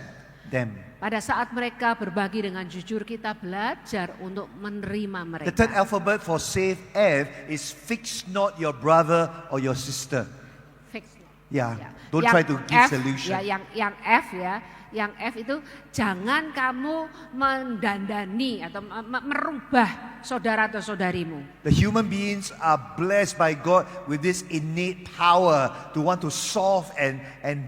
them. Pada saat mereka berbagi dengan jujur, kita belajar untuk menerima The third mereka. alphabet for SAFE, F, is fix not your brother or your sister. Fix. Yeah. Ya. Don't Yang try to give F, solution. Ya, yang F ya, yang F itu jangan kamu mendandani atau merubah saudara atau saudarimu. The human beings are blessed by God with this innate power to want to solve and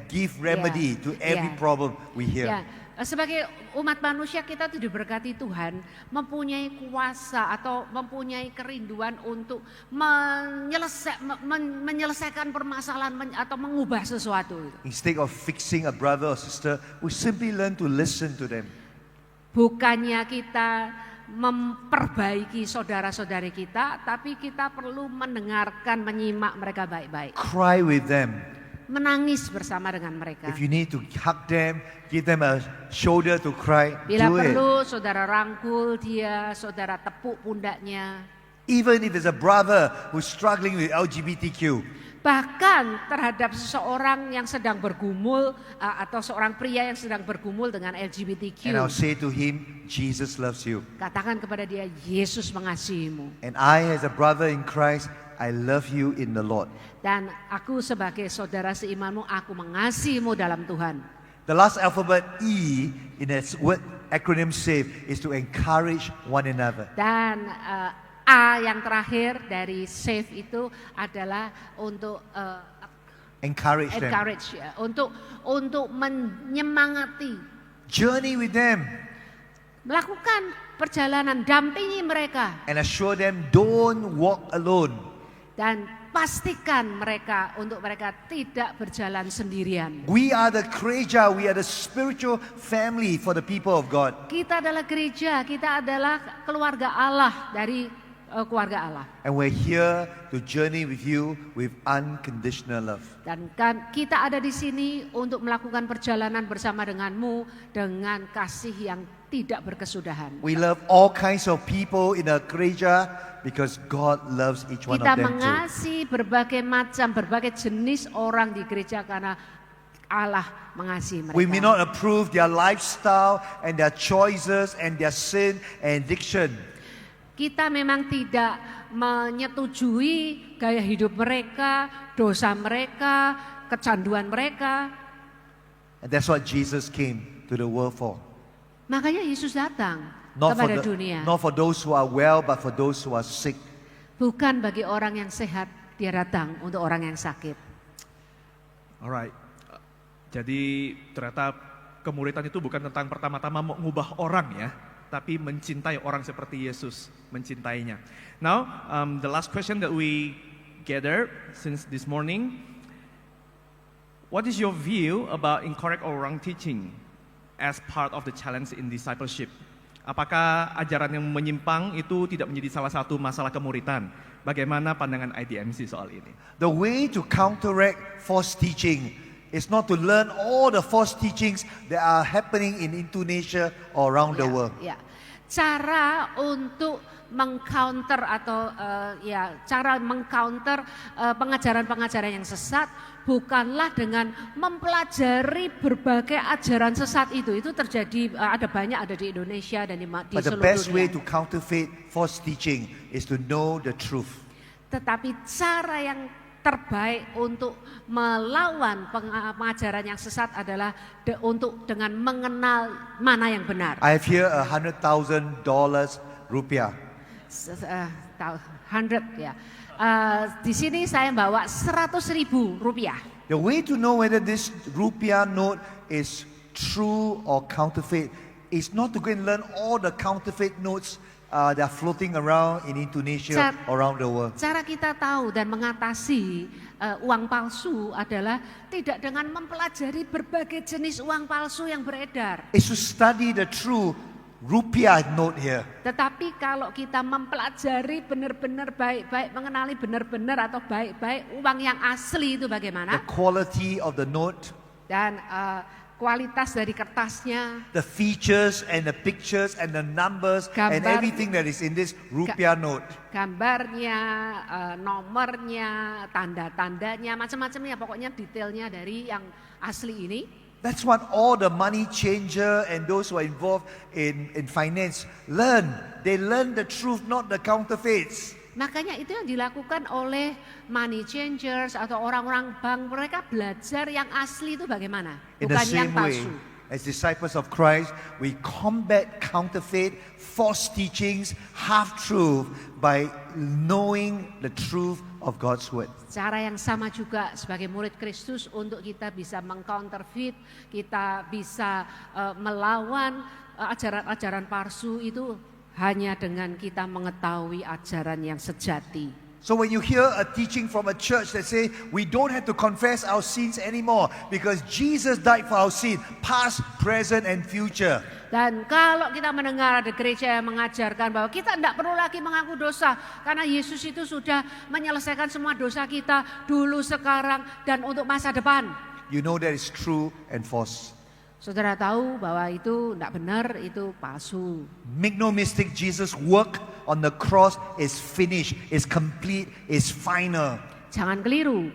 give remedy to every Yeah. problem we hear. Ya, sebagai umat manusia kita tuh diberkati Tuhan mempunyai kuasa atau mempunyai kerinduan untuk menyelesaikan permasalahan atau mengubah sesuatu. Instead of fixing a brother or sister, we simply learn to listen to them. Bukannya kita memperbaiki saudara-saudari kita, tapi kita perlu mendengarkan, menyimak mereka baik-baik. Cry with them. Menangis bersama dengan mereka. If you need to hug them, give them a shoulder to cry, Bila do it. perlu, saudara rangkul dia, saudara tepuk pundaknya. Even if it's a brother who's struggling with LGBTQ, Bahkan terhadap seseorang yang sedang bergumul atau seorang pria yang sedang bergumul dengan LGBTQ. and I'll say to him, Jesus loves you. Katakan kepada dia, Yesus mengasihimu. And I, as a brother in Christ, I love you in the Lord. Dan aku sebagai saudara seimanmu, aku mengasihimu dalam Tuhan. The last alphabet E in its word acronym SAVE is to encourage one another. Dan A yang terakhir dari SAVE itu adalah untuk Encourage them. encourage, ya, untuk menyemangati, Journey with them melakukan perjalanan, dampingi mereka, and assure them don't walk alone. dan pastikan mereka untuk mereka tidak berjalan sendirian. We are the Kreja, we are the spiritual family for the people of God. Kita adalah gereja, kita adalah keluarga Allah dari keluarga Allah. And we're here to journey with you with unconditional love. Dan kita ada di sini untuk melakukan perjalanan bersama denganmu dengan kasih yang tidak berkesudahan. We love all kinds of people in the Kreja because God loves each one Kita of them too. mengasihi berbagai macam, berbagai jenis orang di gereja karena Allah mengasihi mereka. We may not approve their lifestyle and their choices and their sin and addiction. Kita memang tidak menyetujui gaya hidup mereka, dosa mereka, kecanduan mereka. And that's what Jesus came to the world for. Makanya Yesus datang Not kepada dunia. not for those who are well, but for those who are sick. Bukan bagi orang yang sehat, dia datang untuk orang yang sakit. Alright. Jadi ternyata kemuritan itu bukan tentang pertama-tama mengubah orang ya, tapi mencintai orang seperti Yesus mencintainya. Now, the last question that we gather since this morning, what is your view about incorrect or wrong teaching as part of the challenge in discipleship? Apakah ajaran yang menyimpang itu tidak menjadi salah satu masalah kemuritan? Bagaimana pandangan IDMC soal ini? The way to counteract false teaching is not to learn all the false teachings that are happening in Indonesia or around the world. Ya. Cara untuk mengcounter atau cara mengcounter pengajaran-pengajaran yang sesat bukanlah dengan mempelajari berbagai ajaran sesat itu. Itu terjadi ada di Indonesia dan di But the seluruh best way dunia. to counterfeit false teaching is to know the truth. Tetapi cara yang terbaik untuk melawan pengajaran yang sesat adalah untuk dengan mengenal mana yang benar. I have here $100,000 rupiah. 100 ya. Di sini saya bawa 100.000 rupiah. The way to know whether this rupiah note is true or counterfeit is not to go and learn all the counterfeit notes that are floating around in Indonesia, around the world. Cara kita tahu dan mengatasi uang palsu adalah tidak dengan mempelajari berbagai jenis uang palsu yang beredar. It's to study the true rupiah note here. Tetapi kalau kita mempelajari benar-benar baik-baik, mengenali benar-benar atau baik-baik uang yang asli itu bagaimana, The quality of the note, dan kualitas dari kertasnya, the features and the pictures and the numbers and Gambar. everything that is in this rupiah note. gambarnya, nomornya, tanda-tandanya, macam-macamnya, pokoknya detailnya dari yang asli ini. That's what all the money changer and those who are involved in finance learn. They learn the truth, not the counterfeits. Makanya itu yang dilakukan oleh money changers atau orang-orang bank, mereka belajar yang asli itu bagaimana, In the bukan yang same way, palsu. as disciples of Christ, we combat counterfeit, false teachings, half-truth by knowing the truth of God's word. Cara yang sama juga sebagai murid Kristus untuk kita bisa mengcounterfeit, kita bisa melawan ajaran-ajaran palsu itu hanya dengan kita mengetahui ajaran yang sejati. So when you hear a teaching from a church that say we don't have to confess our sins anymore because Jesus died for our sin, past, present, and future. Dan kalau kita mendengar ada gereja yang mengajarkan bahwa kita tidak perlu lagi mengaku dosa karena Yesus itu sudah menyelesaikan semua dosa kita dulu, sekarang, dan untuk masa depan. You know that is true and false. Saudara tahu bahwa itu tidak benar, itu palsu. Make no mistake, Jesus' work on the cross is finished, is complete, is final. Jangan keliru.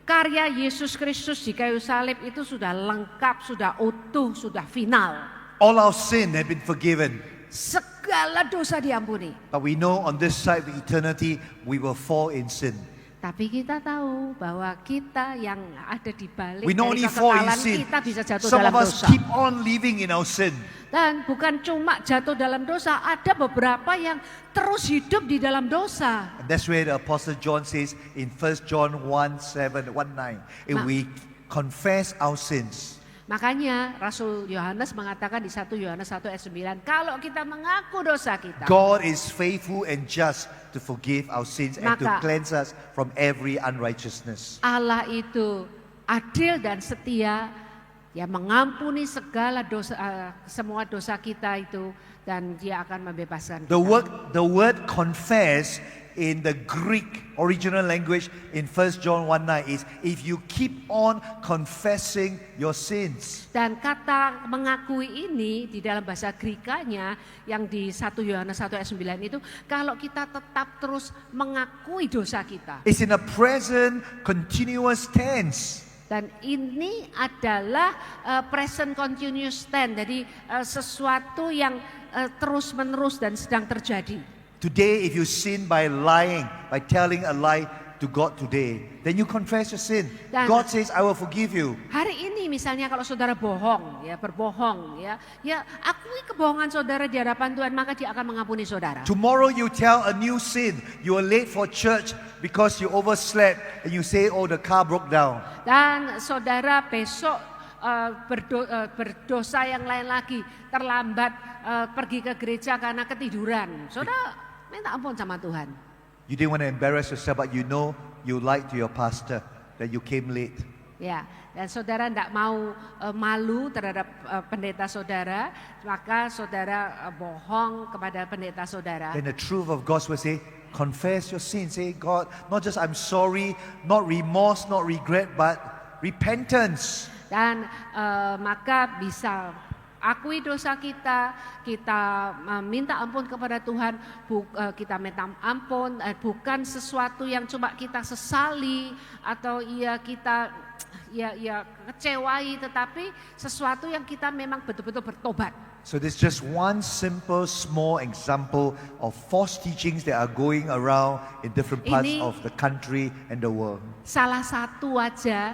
Karya Yesus Kristus di kayu salib itu sudah lengkap, sudah utuh, sudah final. All our sin have been forgiven. Segala dosa diampuni. But we know on this side of eternity, we will fall in sin. Tapi kita tahu bahwa kita yang ada di balik We not dari only fall in kekekalan sin, kita bisa jatuh some dalam of us dosa. keep on living in our sin. Dan bukan cuma jatuh dalam dosa, ada beberapa yang terus hidup di dalam dosa. And that's where the Apostle John says in 1 John 1:7, 1:9, if we confess our sins, Makanya Rasul Yohanes mengatakan di 1 Yohanes 1 ayat 9, kalau kita mengaku dosa kita, God is faithful and just to forgive our sins and to Maka- cleanse us from every unrighteousness. Allah itu adil dan setia, yang mengampuni segala dosa, semua dosa kita itu, dan Dia akan membebaskan kita. The word confess in the Greek original language in 1 John 1:9 is if you keep on confessing your sins. Dan kata mengakui ini di dalam bahasa Grekanya yang di 1 Yohanes 1 ayat 9 itu, kalau kita tetap terus mengakui dosa kita. It's in a present continuous tense. Dan ini adalah present continuous tense, jadi sesuatu yang terus menerus dan sedang terjadi. Today, if you sin by lying, by telling a lie to God today, then you confess your sin. Dan- God says, I will forgive you. Hari ini misalnya kalau saudara bohong, ya berbohong, ya akui kebohongan saudara di hadapan Tuhan, maka Dia akan mengampuni saudara. Tomorrow you tell a new sin. You are late for church because you overslept and you say, oh, the car broke down. Dan saudara besok berdosa yang lain lagi, terlambat pergi ke gereja karena ketiduran. Saudara minta ampun sama Tuhan. You didn't want to embarrass yourself, but you know you lied to your pastor that you came late. Ya, dan saudara tidak mau malu terhadap pendeta saudara, maka saudara bohong kepada pendeta saudara. Then the truth of God's word say, confess your sins. Say, God, not just I'm sorry, not remorse, not regret, but repentance. Dan maka bisa akui dosa kita, kita minta ampun kepada Tuhan, kita minta ampun bukan sesuatu yang cuma kita sesali atau kita kecewai, tetapi sesuatu yang kita memang betul-betul bertobat. So this is just one simple, small example of false teachings that are going around in different parts Ini- of the country and the world. Salah satu aja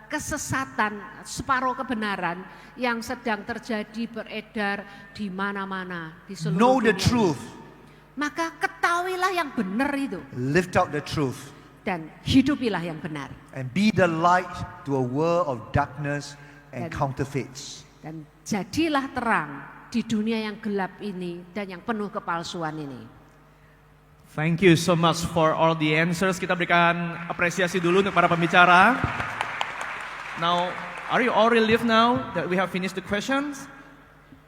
kesesatan, separuh kebenaran yang sedang terjadi beredar di mana-mana di seluruh Know the dunia. truth. Maka ketahuilah yang benar itu Lift out the truth. dan hidupilah yang benar. And be the light to a world of darkness and Dan- counterfeits. Dan jadilah terang di dunia yang gelap ini dan yang penuh kepalsuan ini. Thank you so much for all the answers. Kita berikan apresiasi dulu untuk para pembicara. Now, are you all relieved now that we have finished the questions?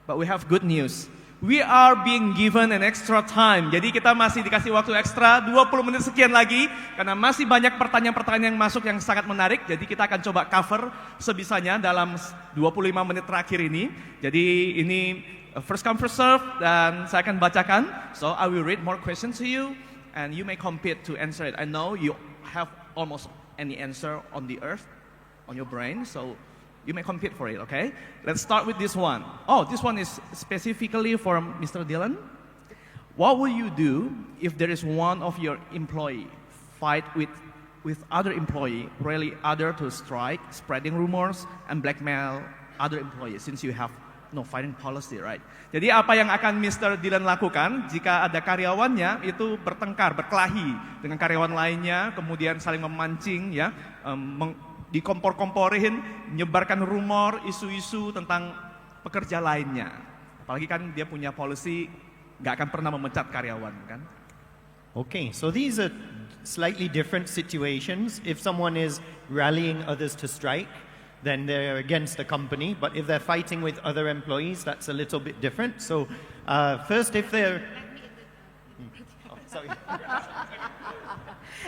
But we have good news. We are being given an extra time. Jadi kita masih dikasih waktu ekstra 20 menit sekian lagi karena masih banyak pertanyaan-pertanyaan yang masuk yang sangat menarik. Jadi kita akan coba cover sebisanya dalam 25 menit terakhir ini. Jadi ini first come first serve dan saya akan bacakan. So I will read more questions to you and you may compete to answer it. I know you have almost any answer on the earth, on your brain, so you may compete for it, okay? Let's start with this one. Oh, this one is specifically for Mr. Dylan. what will you do if there is one of your employee fight with other employee, really other to strike, spreading rumors and blackmail other employees since you have no fighting policy, right? Jadi apa yang akan Mr. Dylan lakukan jika ada karyawannya itu bertengkar, berkelahi dengan karyawan lainnya, kemudian saling memancing, ya, dikompor-komporin, menyebarkan rumor, isu-isu tentang pekerja lainnya. Apalagi kan dia punya policy nggak akan pernah memecat karyawan, kan? Okay, so these are slightly different situations. If someone is rallying others to strike, then they're against the company. But if they're fighting with other employees, that's a little bit different. So first, if they're... Oh, sorry.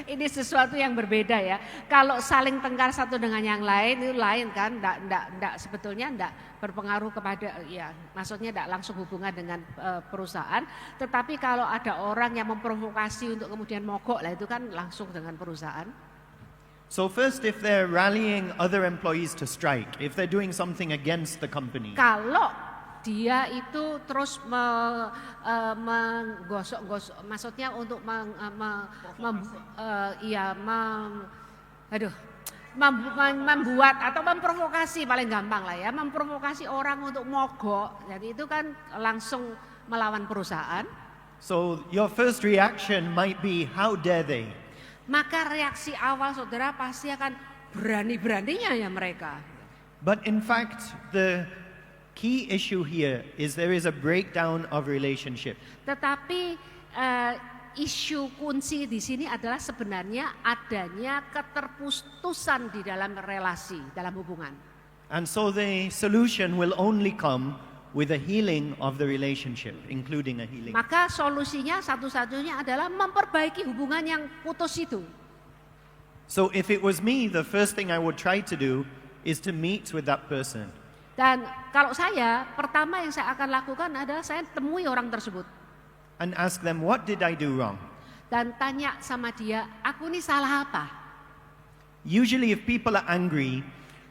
Ini sesuatu yang berbeda ya. Kalau saling tengkar satu dengan yang lain itu lain kan, sebetulnya enggak berpengaruh kepada, ya maksudnya enggak langsung hubungan dengan perusahaan. Tetapi kalau ada orang yang memprovokasi untuk kemudian mogok lah itu kan langsung dengan perusahaan. So first, if they're rallying other employees to strike, if they're doing something against the company, Kalau dia itu terus menggosok-gosok, maksudnya untuk membuat atau memprovokasi, paling gampang lah ya, memprovokasi orang untuk mogok, jadi itu kan langsung melawan perusahaan. so your first reaction might be, how dare they? Maka reaksi awal saudara pasti akan berani-beraninya ya mereka. But in fact, the key issue here is there is a breakdown of relationship. Tetapi isu kunci di sini adalah sebenarnya adanya keterputusan di dalam relasi, dalam hubungan. And so the solution will only come with a healing of the relationship, including a healing. Maka solusinya satu-satunya adalah memperbaiki hubungan yang putus itu. So if it was me, the first thing I would try to do is to meet with that person. Dan kalau saya, pertama yang saya akan lakukan adalah saya temui orang tersebut. And ask them, what did I do wrong? Dan tanya sama dia, aku ini salah apa? Usually if people are angry,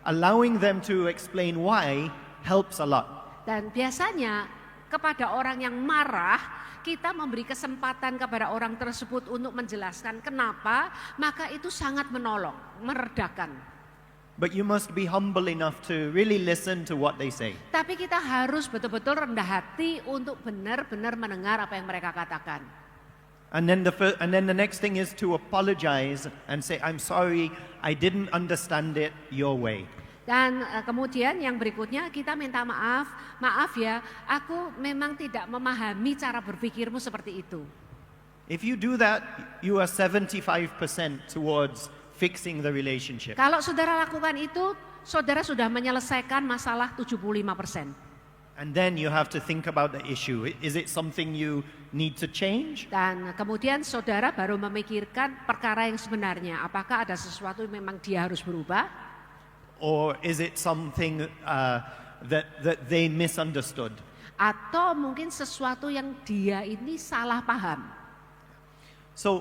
allowing them to explain why helps a lot. Dan biasanya kepada orang yang marah, kita memberi kesempatan kepada orang tersebut untuk menjelaskan kenapa, maka itu sangat menolong, meredakan. But you must be humble enough to really listen to what they say. Tapi kita harus betul-betul rendah hati untuk benar-benar mendengar apa yang mereka katakan. And then the next thing is to apologize and say, I'm sorry, I didn't understand it your way. Dan kemudian yang berikutnya kita minta maaf ya, aku memang tidak memahami cara berpikirmu seperti itu. If you do that, you are 75% towards fixing the relationship. Kalau saudara lakukan itu, saudara sudah menyelesaikan masalah 75%. And then you have to think about the issue. Is it something you need to change? Dan kemudian saudara baru memikirkan perkara yang sebenarnya, apakah ada sesuatu yang memang dia harus berubah? Or is it something that they misunderstood? Atau mungkin sesuatu yang dia ini salah paham. So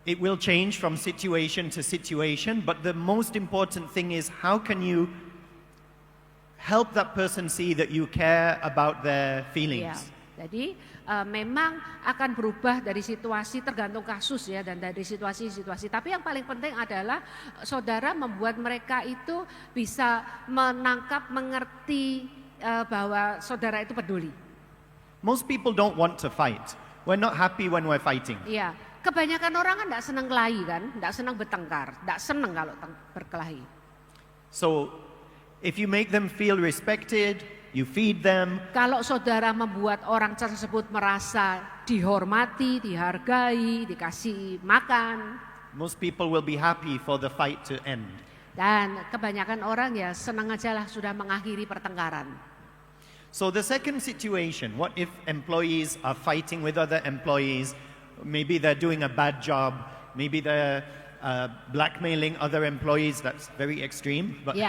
it will change from situation to situation, but the most important thing is how can you help that person see that you care about their feelings? Ya, jadi memang akan berubah dari situasi tergantung kasus ya dan dari situasi-situasi. Tapi yang paling penting adalah saudara membuat mereka itu bisa menangkap, mengerti bahwa saudara itu peduli. Most people don't want to fight. We're not happy when we're fighting. Iya, kebanyakan orang kan tidak senang kelahi kan, tidak senang bertengkar, tidak senang kalau berkelahi. So if you make them feel respected, you feed them. Kalau saudara membuat orang tersebut merasa dihormati, dihargai, dikasih makan, Most people will be happy for the fight to end. dan kebanyakan orang ya senang aja lah sudah mengakhiri pertengkaran. So the second situation, what if employees are fighting with other employees? Maybe they're doing a bad job. Maybe they're blackmailing other employees. That's very extreme. But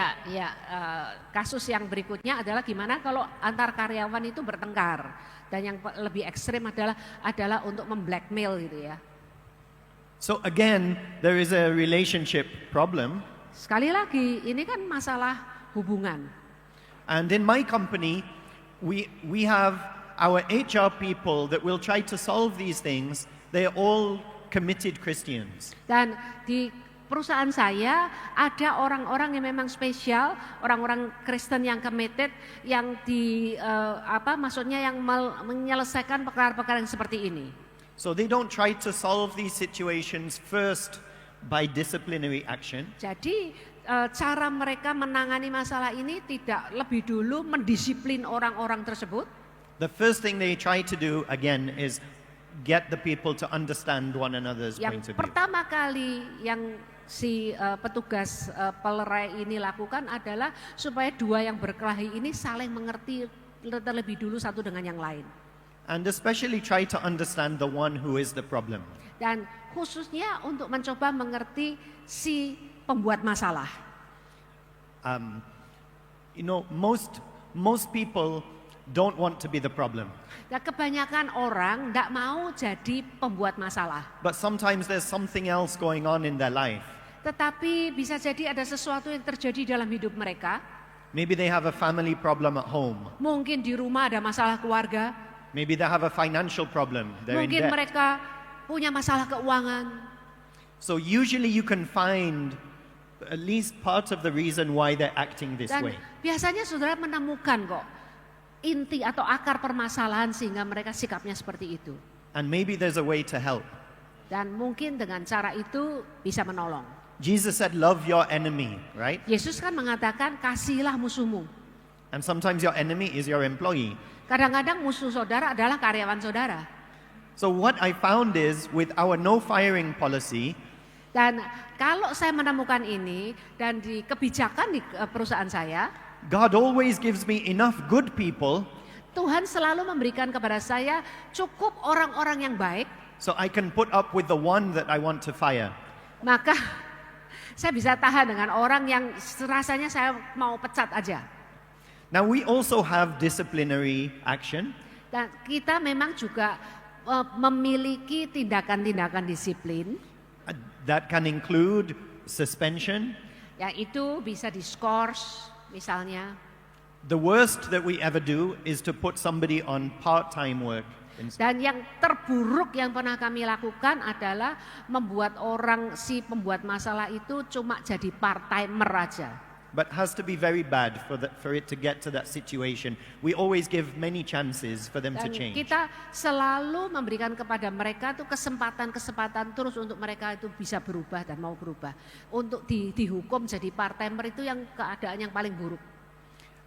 Kasus yang berikutnya adalah gimana kalau antar karyawan itu bertengkar, dan yang lebih ekstrim adalah untuk memblackmail gitu ya. so again, there is a relationship problem. Sekali lagi ini kan masalah hubungan. And in my company, we have our HR people that will try to solve these things, they are all committed Christians. Dan di perusahaan saya ada orang-orang yang memang spesial, orang-orang Kristen yang committed, yang maksudnya yang menyelesaikan perkara-perkara yang seperti ini. So they don't try to solve these situations first by disciplinary action. Jadi cara mereka menangani masalah ini tidak lebih dulu mendisiplin orang-orang tersebut. The first thing they try to do again is get the people to understand one another's point Yang of view. pertama kali yang si petugas pelerai ini lakukan adalah supaya dua yang berkelahi ini saling mengerti terlebih dulu satu dengan yang lain. And especially try to understand the one who is the problem. Dan khususnya untuk mencoba mengerti si pembuat masalah. Most people don't want to be the problem. Dan kebanyakan orang tidak mau jadi pembuat masalah. But sometimes there's something else going on in their life. Tetapi bisa jadi ada sesuatu yang terjadi dalam hidup mereka. Maybe they have a family problem at home. Mungkin di rumah ada masalah keluarga. Maybe they have a financial problem. They're in Mungkin debt. mereka punya masalah keuangan. So usually you can find at least part of the reason why they're acting this Dan way. biasanya saudara menemukan kok inti atau akar permasalahan sehingga mereka sikapnya seperti itu. And maybe there's a way to help. Dan mungkin dengan cara itu bisa menolong. Jesus said, love your enemy, right? Yesus kan mengatakan kasihilah musuhmu. And sometimes your enemy is your employee. Kadang-kadang musuh saudara adalah karyawan saudara. So what I found is with our no firing policy, Dan kalau saya menemukan ini dan di kebijakan di perusahaan saya, God always gives me enough good people Tuhan selalu memberikan kepada saya cukup orang-orang yang baik, so I can put up with the one that I want to fire. maka saya bisa tahan dengan orang yang rasanya saya mau pecat aja. Now we also have disciplinary action. Dan kita memang juga memiliki tindakan-tindakan disiplin, That can include suspension. yaitu bisa diskors misalnya. The worst that we ever do is to put somebody on part-time work. Dan yang terburuk yang pernah kami lakukan adalah membuat orang si pembuat masalah itu cuma jadi part-timer aja. But has to be very bad for it to get to that situation. We always give many chances for them to Dan change. kita selalu memberikan kepada mereka tuh kesempatan-kesempatan terus untuk mereka itu bisa berubah dan mau berubah. Untuk dihukum jadi part-timer itu yang keadaan yang paling buruk.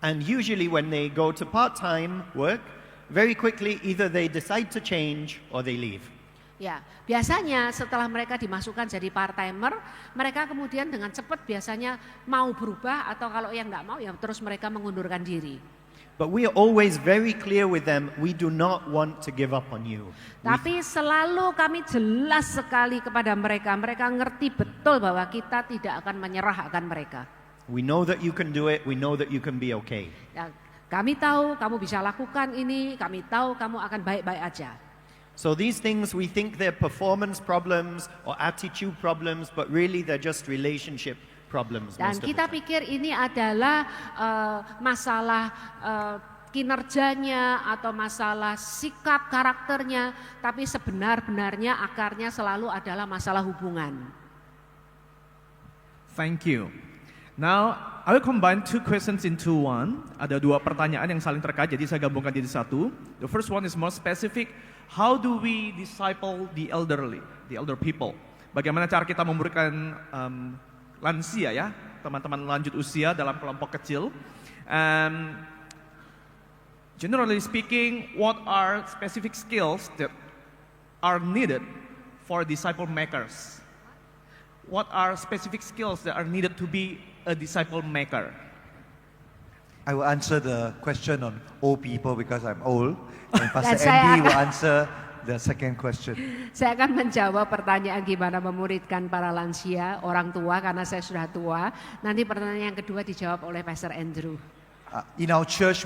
And usually when they go to part-time work, very quickly either they decide to change or they leave. Ya, biasanya setelah mereka dimasukkan jadi part-timer, mereka kemudian dengan cepat biasanya mau berubah atau kalau yang nggak mau ya terus mereka mengundurkan diri. But we are always very clear with them, we do not want to give up on you. Tapi selalu kami jelas sekali kepada mereka, mereka ngerti betul bahwa kita tidak akan menyerah akan mereka. We know that you can do it, we know that you can be okay. Ya, kami tahu kamu bisa lakukan ini, kami tahu kamu akan baik-baik aja. So these things we think they're performance problems or attitude problems, but really they're just relationship problems. Dan most of the kita time. pikir ini adalah masalah kinerjanya atau masalah sikap karakternya, tapi sebenar-benarnya akarnya selalu adalah masalah hubungan. Thank you. Now, I will combine two questions into one. Ada dua pertanyaan yang saling terkait, jadi saya gabungkan jadi satu. The first one is more specific. How do we disciple the elder people? Bagaimana cara kita memberikan lansia ya, teman-teman lanjut usia dalam kelompok kecil? Generally speaking, what are specific skills that are needed for disciple makers? What are specific skills that are needed to be a disciple maker? I will answer the question on old people because I'm old. And Pastor saya Andy will akan- answer the second question. Saya akan menjawab pertanyaan gimana memuridkan para lansia, orang tua karena saya sudah tua. Nanti pertanyaan yang kedua dijawab oleh Pastor Andrew. In our church,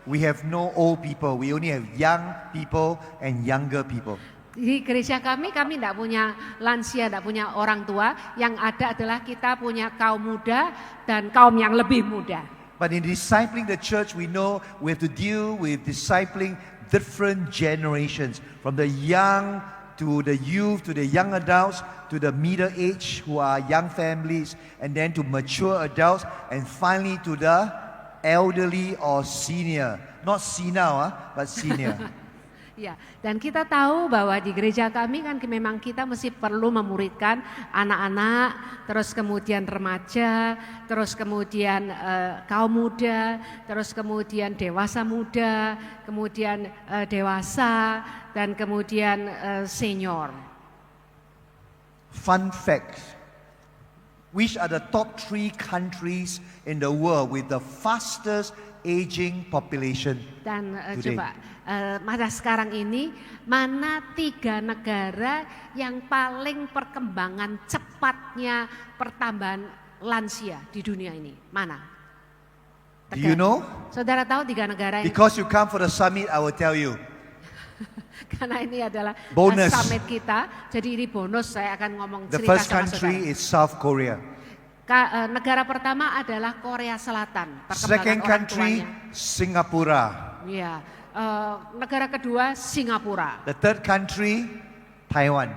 we have no old people. We only have young people and younger people. Di gereja kami tidak punya lansia, tidak punya orang tua. Yang ada adalah kita punya kaum muda dan kaum yang lebih muda. But in discipling the church, we know we have to deal with discipling different generations, from the young to the youth, to the young adults, to the middle age who are young families, and then to mature adults, and finally to the elderly or senior. Not senile, but senior. Ya, dan kita tahu bahwa di gereja kami kan memang kita mesti perlu memuridkan anak-anak, terus kemudian remaja, terus kemudian kaum muda, terus kemudian dewasa muda, kemudian dewasa, dan kemudian senior. Fun fact. Which are the top 3 countries in the world with the fastest aging population? Dan today? coba pada sekarang ini mana 3 negara yang paling perkembangan cepatnya pertambahan lansia di dunia ini? Mana? Do you know? Saudara tahu 3 negara ini? Because you come for the summit, I will tell you. Karena ini adalah Bonus. summit kita, jadi ini bonus saya akan ngomong The cerita first sama country saudara. is South Korea. Negara pertama adalah Korea Selatan. Second orang country, tuanya. Singapore. Ya, negara kedua Singapura. The third country, Taiwan.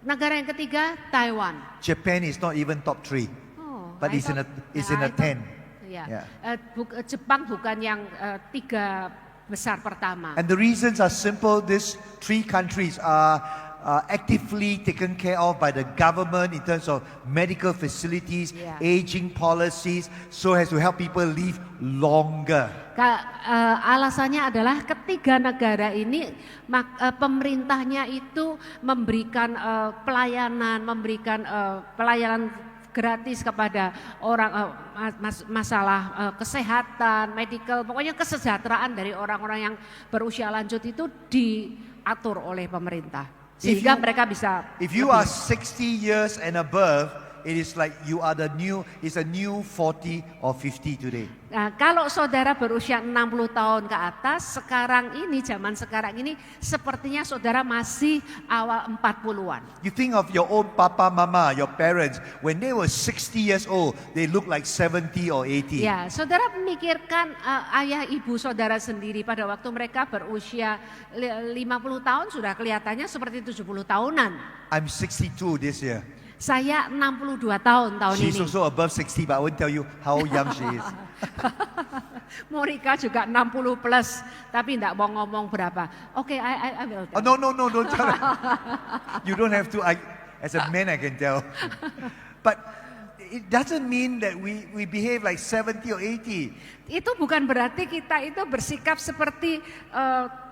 Negara yang ketiga Taiwan. Japan is not even top 3, Oh, but I it's in a thought- it's ya, in I a thought- 10. Ya, Yeah. Jepang bukan yang 3 besar pertama. And the reasons are simple. These 3 countries are actively taken care of by the government in terms of medical facilities, Yeah. aging policies, so as to help people live longer. Alasannya adalah ketiga negara ini pemerintahnya itu memberikan pelayanan gratis kepada orang masalah kesehatan, medical, pokoknya kesejahteraan dari orang-orang yang berusia lanjut itu diatur oleh pemerintah sehingga mereka bisa If you lebih. are 60 years and above, it is like you are it's a new 40 or 50 today. Nah, kalau saudara berusia 60 tahun ke atas, zaman sekarang ini sepertinya saudara masih awal 40-an. You think of your own papa, mama, your parents, when they were 60 years old, they look like 70 or 80. Ya, saudara memikirkan ayah ibu saudara sendiri pada waktu mereka berusia 50 tahun sudah kelihatannya seperti 70 tahunan. I'm 62 this year. Saya 62 tahun She's ini. also above 60, but I won't tell you how young she is. Monica juga 60 plus, tapi enggak mau ngomong berapa. Oke, I will Oh, tell. no, don't tell her. You don't have to. As a man, I can tell. But it doesn't mean that we behave like 70 or 80. Itu bukan berarti kita itu bersikap seperti 70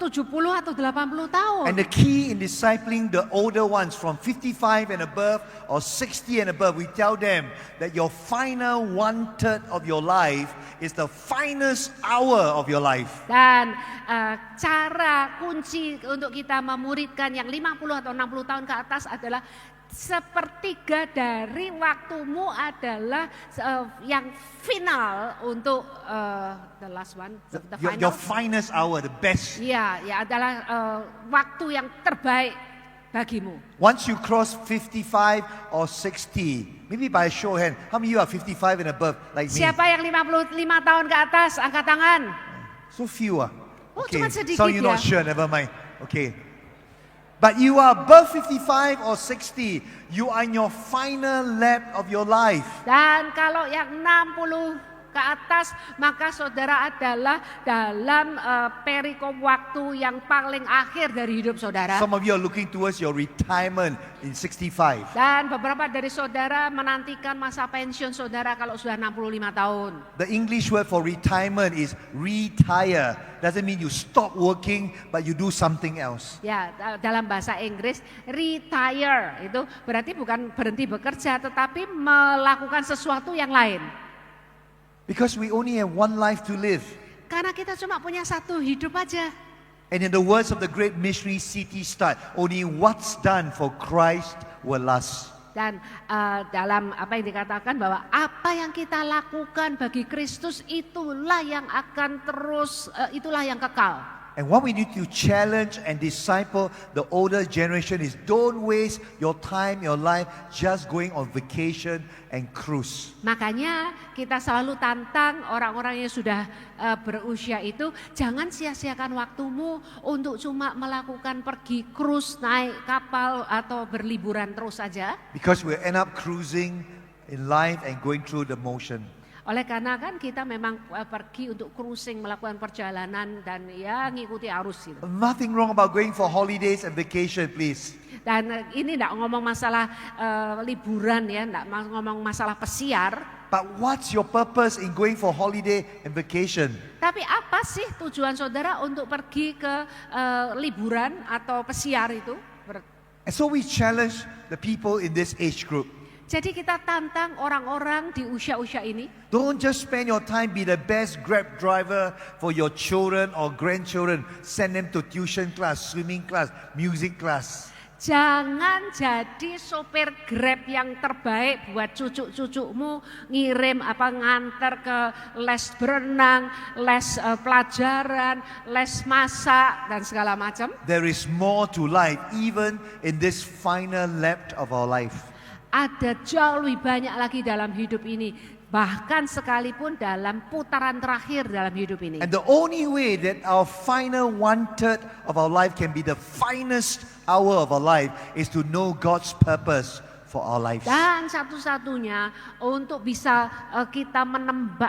atau 80 tahun. And the key in discipling the older ones from 55 and above or 60 and above, we tell them that your final 1/3 of your life is the finest hour of your life. Dan cara kunci untuk kita memuridkan yang 50 atau 60 tahun ke atas adalah sepertiga dari waktumu adalah yang final untuk the last one, the Your final. finest hour, the best. Ya adalah waktu yang terbaik bagimu. Once you cross 55 or 60, maybe by a show of hand, how many of you are 55 and above like me? Siapa yang 55 tahun ke atas, angkat tangan. So few. Oh, Okay, cuma sedikit some of you not ya. sure, never mind. Okay. But you are above 55 or 60, you are in your final lap of your life. Dan kalau yang 60 ke atas, maka saudara adalah dalam perikom waktu yang paling akhir dari hidup saudara. Some of you are looking towards your retirement in 65. Dan beberapa dari saudara menantikan masa pensiun saudara kalau sudah 65 tahun. The English word for retirement is retire. Doesn't mean you stop working, but you do something else. Ya, dalam bahasa Inggris retire itu berarti bukan berhenti bekerja tetapi melakukan sesuatu yang lain. Because we only have one life to live. Karena kita cuma punya satu hidup aja. And in the words of the great missionary C.T. Studd, only what's done for Christ will last. Dan dalam apa yang dikatakan bahwa apa yang kita lakukan bagi Kristus itulah yang akan terus, itulah yang kekal. And what we need to challenge and disciple the older generation is don't waste your time, your life just going on vacation and cruise. Makanya kita selalu tantang orang-orang yang sudah berusia itu, jangan sia-siakan waktumu untuk cuma melakukan pergi cruise, naik kapal atau berliburan terus saja. Because we'll end up cruising in life and going through the motion. Oleh karena kan kita memang pergi untuk cruising, melakukan perjalanan dan ya ngikuti arus gitu. Nothing wrong about going for holidays and vacation, please. Dan ini enggak ngomong masalah liburan ya, enggak ngomong masalah pesiar. But what's your purpose in going for holiday and vacation? Tapi apa sih tujuan saudara untuk pergi ke liburan atau pesiar itu? And so we challenge the people in this age group. Jadi kita tantang orang-orang di usia-usia ini. Don't just spend your time be the best Grab driver for your children or grandchildren. Send them to tuition class, swimming class, music class. Jangan jadi sopir Grab yang terbaik buat cucu-cucumu, ngirim nganter ke les berenang, les pelajaran, les masak dan segala macam. There is more to life even in this final lap of our life. Ada jauh lebih banyak lagi dalam hidup ini, bahkan sekalipun dalam putaran terakhir dalam hidup ini. And the only way that our final 1/3 of our life can be the finest hour of our life is to know God's purpose for our lives. Dan satu-satunya untuk bisa kita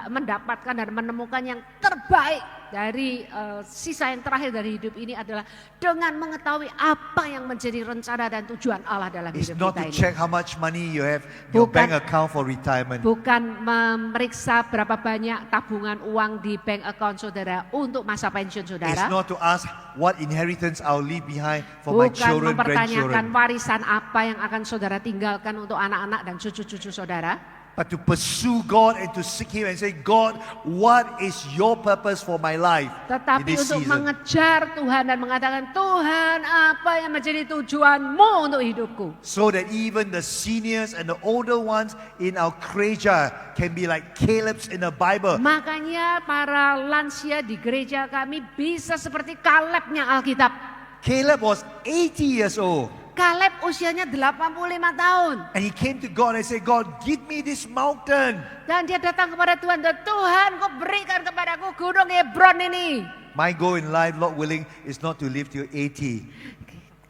mendapatkan dan menemukan yang terbaik dari sisa yang terakhir dari hidup ini adalah dengan mengetahui apa yang menjadi rencana dan tujuan Allah dalam It's hidup not kita to ini. check how much money you have in your Bukan- bank account for retirement. Bukan memeriksa berapa banyak tabungan uang di bank account saudara untuk masa pensiun It's saudara. not to ask what inheritance I'll leave behind for my Bukan children, mempertanyakan grandchildren. warisan apa yang akan saudara tinggalkan untuk anak-anak dan cucu-cucu saudara. But to pursue God and to seek Him and say, God, what is your purpose for my life in Tetapi this untuk season? mengejar Tuhan dan mengatakan, Tuhan apa yang menjadi tujuanmu untuk hidupku. So that even the seniors and the older ones in our gereja can be like Caleb's in the Bible. Makanya para lansia di gereja kami bisa seperti Kalebnya Alkitab. Caleb was 80 years old. Kaleb usianya 85 tahun. And he came to God and said, God, give me this mountain. Dan dia datang kepada Tuhan, dan Tuhan kau berikan kepadaku gunung Hebron ini. My goal in life, Lord willing, is not to live till 80.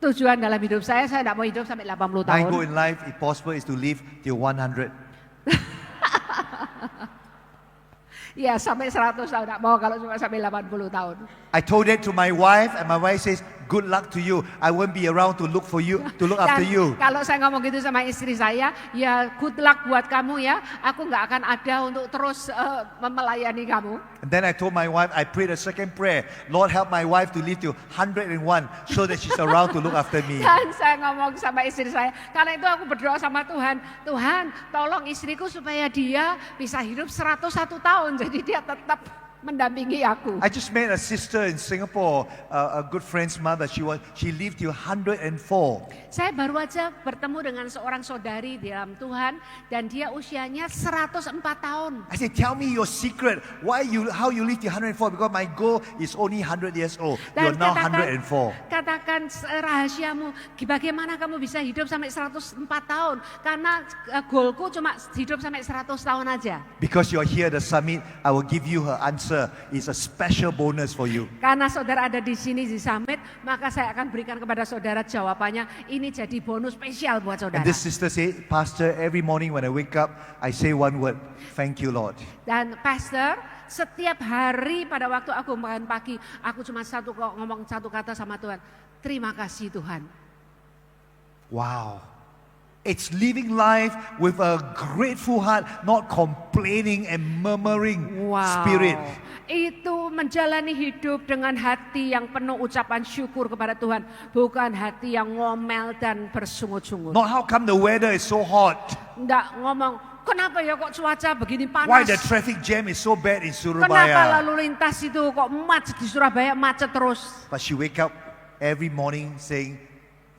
Tujuan dalam hidup saya tidak mau hidup sampai 80 My tahun. goal in life, if possible, is to live till 100. Ya sampai 100 tahun, tidak mau kalau cuma sampai 80 tahun. I told that to my wife, and my wife says, good luck to you. I won't be around to look for you, to look after Dan you. kalau saya ngomong gitu sama istri saya, ya good luck buat kamu ya. Aku nggak akan ada untuk terus melayani kamu. And then I told my wife, I prayed a second prayer. Lord, help my wife to live to 101 so that she's around to look after me. Dan saya ngomong sama istri saya, karena itu aku berdoa sama Tuhan, Tuhan tolong istriku supaya dia bisa hidup 101 tahun, jadi dia tetap mendampingi aku. I just met a sister in Singapore, a good friend's mother. She lived till 104. Saya baru aja bertemu dengan seorang saudari di dalam Tuhan dan dia usianya 104 tahun. I said, tell me your secret. How you live till 104? Because my goal is only 100 years old. You're now 104. Katakan rahasiamu, bagaimana kamu bisa hidup sampai 104 tahun? Karena goalku cuma hidup sampai 100 tahun aja. Because you're here at the summit, I will give you her answer. It's a special bonus for you. Karena saudara ada di sini di summit, maka saya akan berikan kepada saudara jawabannya. Ini jadi bonus spesial buat saudara. And this sister said, Pastor, every morning when I wake up, I say one word, thank you, Lord. Dan pastor, setiap hari pada waktu aku bangun pagi, aku cuma ngomong satu kata sama Tuhan. Terima kasih Tuhan. Wow. It's living life with a grateful heart, not complaining and murmuring spirit. Itu menjalani hidup dengan hati yang penuh ucapan syukur kepada Tuhan, bukan hati yang ngomel dan bersungut-sungut. Not how come the weather is so hot? Enggak ngomong, kenapa ya kok cuaca begini Why panas? the traffic jam is so bad in Kenapa Surabaya? lalu lintas itu kok macet di Surabaya, macet terus? But she wake up every morning saying,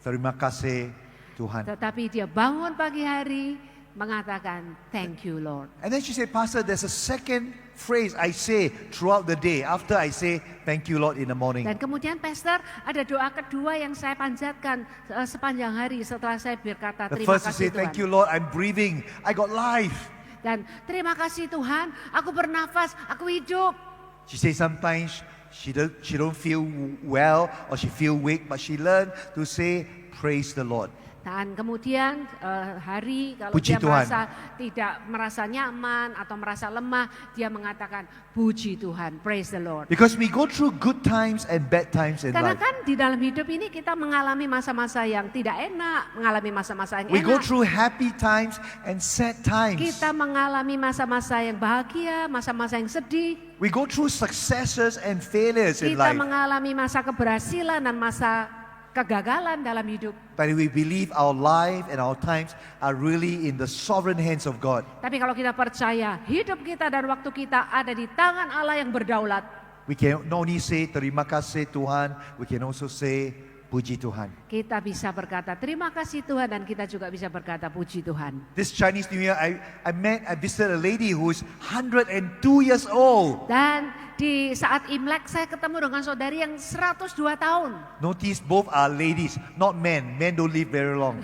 terima kasih Tuhan. Tetapi dia bangun pagi hari, mengatakan thank you Lord. And then she said, Pastor, there's a second phrase I say throughout the day after I say thank you Lord in the morning. Dan kemudian Pastor, ada doa kedua yang saya panjatkan sepanjang hari setelah saya berkata The terima first is say, kasih thank you Tuhan. Lord, I'm breathing, I got life. Dan terima kasih Tuhan, aku bernafas, aku hidup. She says sometimes she don't feel well or she feel weak, but she learned to say praise the Lord. Dan kemudian hari kalau Puji dia Tuhan. tidak merasa nyaman atau merasa lemah, dia mengatakan puji Tuhan, praise the Lord. Because we go through good times and bad times in Karena life. kan di dalam hidup ini kita mengalami masa-masa yang tidak enak, mengalami masa-masa yang We go enak. through happy times and sad times. Kita mengalami masa-masa yang bahagia, masa-masa yang sedih. We go through successes and failures in Kita life. mengalami masa keberhasilan dan masa kegagalan dalam hidup. But we believe our life and our times are really in the sovereign hands of God. Tapi kalau kita percaya hidup kita dan waktu kita ada di tangan Allah yang berdaulat, We can not only say terima kasih Tuhan, we can also say puji Tuhan. kita bisa berkata terima kasih Tuhan dan kita juga bisa berkata puji Tuhan. This Chinese New Year, I visited a lady who is 102 years old. Dan di saat Imlek saya ketemu dengan saudari yang 102 tahun. Notice both are ladies, not men. Men don't live very long.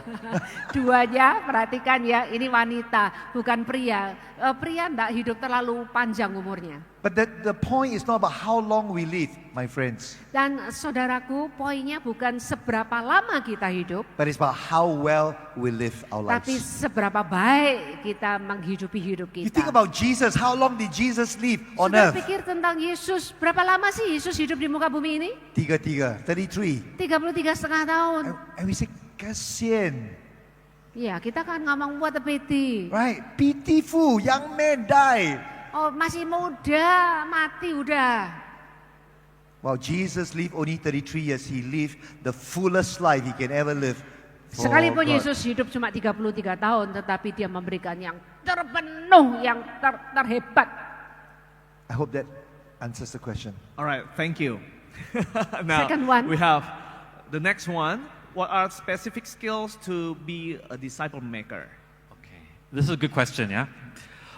Duanya, perhatikan ya, ini wanita, bukan pria. Pria tidak hidup terlalu panjang umurnya. But the point is not about how long we live, my friends. Dan saudaraku, poinnya bukan seberapa lama kita hidup, But it's about how well we live our tapi lives. seberapa baik kita menghidupi hidup You think kita. about Jesus, how long did Jesus live on Sudah earth? pikir tentang Yesus, berapa lama sih Yesus hidup di muka bumi ini? 33. 33,5 tahun. And we say, kasian. Iya, kita kan ngomong what a pity. Right? Pitiful, young man die. Oh, masih muda, mati udah. While Jesus lived only 33 years, he lived the fullest life he can ever live. for Sekalipun God. Yesus hidup cuma 33 tahun, tetapi dia memberikan yang terpenuh, yang terhebat. I hope that answers the question. All right, thank you. Now, Second one. we have the next one. What are specific skills to be a disciple maker? Okay, this is a good question, yeah?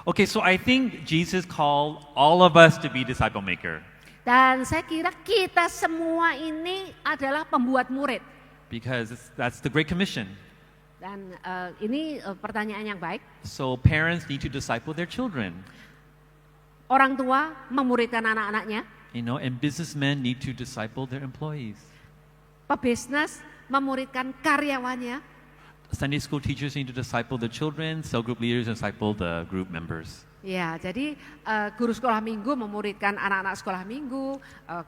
Okay, so I think Jesus called all of us to be disciple maker Dan saya kira kita semua ini adalah pembuat murid. because that's the Great Commission. Dan ini pertanyaan yang baik. So parents need to disciple their children, Orang tua memuridkan anak-anaknya, you know, and businessmen need to disciple their employees. pebisnis memuridkan karyawannya, Sunday school teachers need to disciple the children, cell group leaders disciple the group members. ya, jadi guru sekolah minggu memuridkan anak-anak sekolah minggu,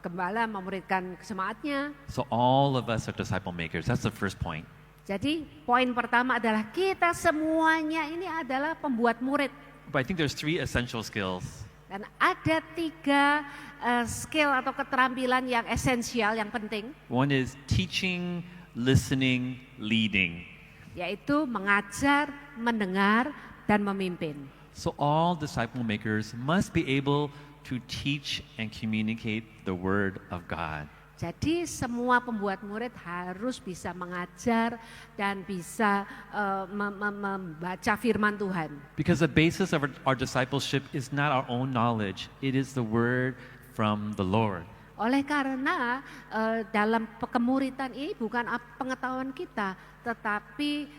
gembala memuridkan jemaatnya. So all of us are disciple makers. That's the first point. Jadi poin pertama adalah kita semuanya ini adalah pembuat murid. But I think there's 3 essential skills. Dan ada 3 skill atau keterampilan yang esensial, yang penting, One is teaching, listening, leading. yaitu mengajar, mendengar, dan memimpin. So all disciple makers must be able to teach and communicate the word of God. Jadi semua pembuat murid harus bisa mengajar dan bisa membaca firman Tuhan. Because the basis of our discipleship is not our own knowledge, it is the word from the Lord. Oleh karena dalam kemuritan ini bukan pengetahuan kita, tetapi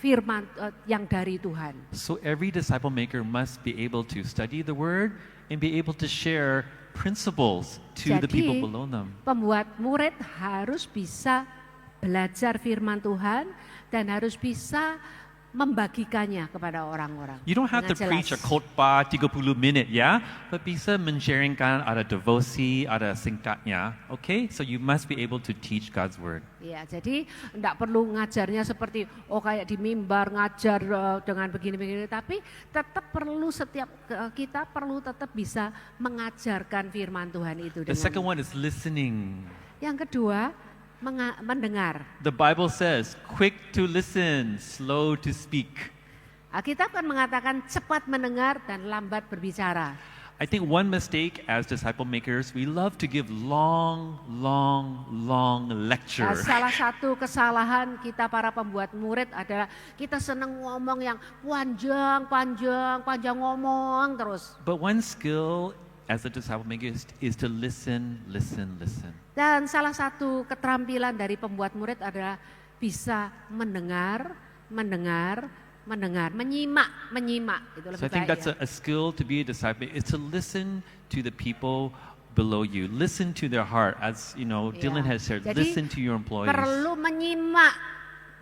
firman yang dari Tuhan. So every disciple maker must be able to study the word and be able to share principles to the people Jadi below them. pembuat murid harus bisa belajar firman Tuhan dan harus bisa membagikannya kepada orang-orang. You don't have to dengan preach a jelas. khotbah 30 minit, ya? But bisa men-sharingkan ada devosi, ada singkatnya, okay? So you must be able to teach God's word. Ya, jadi enggak perlu ngajarnya seperti kayak di mimbar ngajar dengan begini-begini, tapi tetap perlu kita perlu tetap bisa mengajarkan firman Tuhan itu The second dengan. one is listening. Yang kedua, mendengar. The Bible says, quick to listen, slow to speak. Alkitab kan mengatakan cepat mendengar dan lambat berbicara. I think one mistake as disciple makers, we love to give long lecture. Nah, salah satu kesalahan kita para pembuat murid adalah kita senang ngomong yang panjang ngomong terus. But one skill as a disciple maker is to listen. Dan salah satu keterampilan dari pembuat murid adalah bisa mendengar, menyimak itu lebih So I think baik that's ya. a skill to be a disciple, is to listen to the people below you. Listen to their heart, as you know, Dylan has shared. Jadi, Listen to your employees. Perlu menyimak,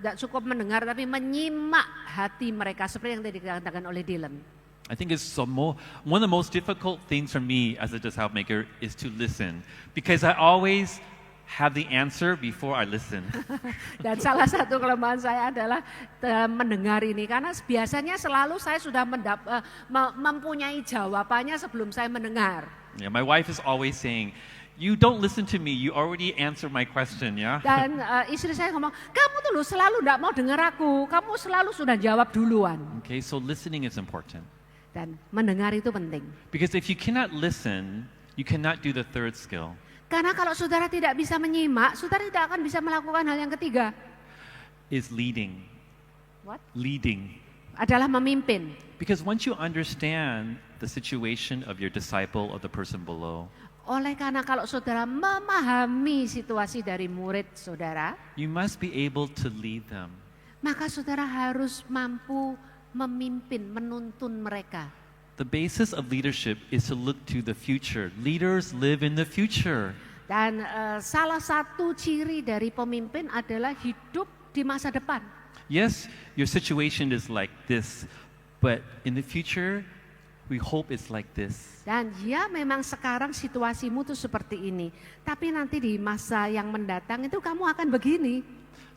tidak cukup mendengar tapi menyimak hati mereka seperti yang tadi dikatakan oleh Dylan. I think it's one of the most difficult things for me as a disciple maker is to listen, because I always have the answer before I listen. Dan salah satu kelemahan saya adalah mendengar ini karena biasanya selalu saya sudah mempunyai jawabannya sebelum saya mendengar. Yeah, my wife is always saying, "You don't listen to me. You already answered my question." Yeah. Dan istri saya ngomong, kamu tuh loh selalu tidak mau dengar aku, kamu selalu sudah jawab duluan. Okay, so listening is important. Dan mendengar itu penting. Because if you cannot listen, you cannot do the third skill. Karena kalau saudara tidak bisa menyimak, saudara tidak akan bisa melakukan hal yang ketiga. Is leading. What? Leading. Adalah memimpin. Because once you understand the situation of your disciple or the person below, Oleh karena kalau saudara memahami situasi dari murid saudara, you must be able to lead them. maka saudara harus mampu memimpin, menuntun mereka. The basis of leadership is to look to the future. Leaders live in the future. Dan salah satu ciri dari pemimpin adalah hidup di masa depan. Yes, your situation is like this, but in the future, we hope it's like this. Dan ya memang sekarang situasimu tuh seperti ini. Tapi nanti di masa yang mendatang itu kamu akan begini.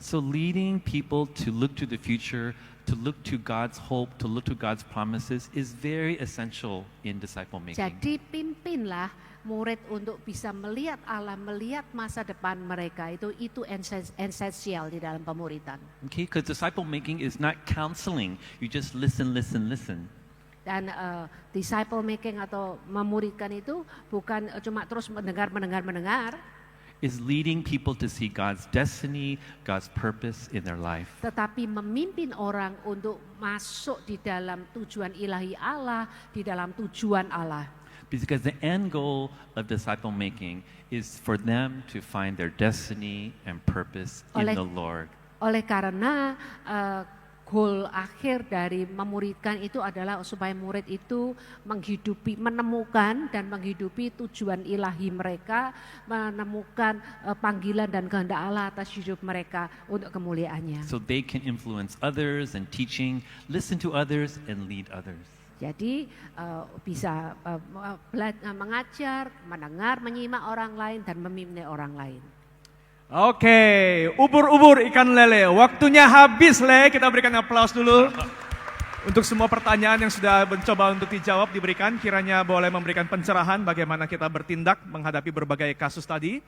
So leading people to look to the future, to look to God's hope, to look to God's promises is very essential in disciple making. Jadi pimpinlah murid untuk bisa melihat Allah, melihat masa depan mereka. Itu esensial di dalam pemuridan. Okay, because disciple making is not counseling. You just listen. Dan disciple making atau memuridkan itu bukan cuma terus mendengar. Is leading people to see God's destiny, God's purpose in their life. Tetapi memimpin orang untuk masuk di dalam tujuan ilahi Allah, di dalam tujuan Allah. Because the end goal of disciple making is for them to find their destiny and purpose in the Lord. Oleh karena goal akhir dari memuridkan itu adalah supaya murid itu menemukan dan menghidupi tujuan ilahi mereka, menemukan panggilan dan kehendak Allah atas hidup mereka untuk kemuliaannya. So they can influence others and teaching, listen to others and lead others. Jadi bisa mengajar, mendengar, menyimak orang lain dan memimpin orang lain. Oke, ubur-ubur ikan lele. Waktunya habis, Le. Kita berikan aplaus dulu. Untuk semua pertanyaan yang sudah mencoba untuk dijawab diberikan, kiranya boleh memberikan pencerahan bagaimana kita bertindak menghadapi berbagai kasus tadi.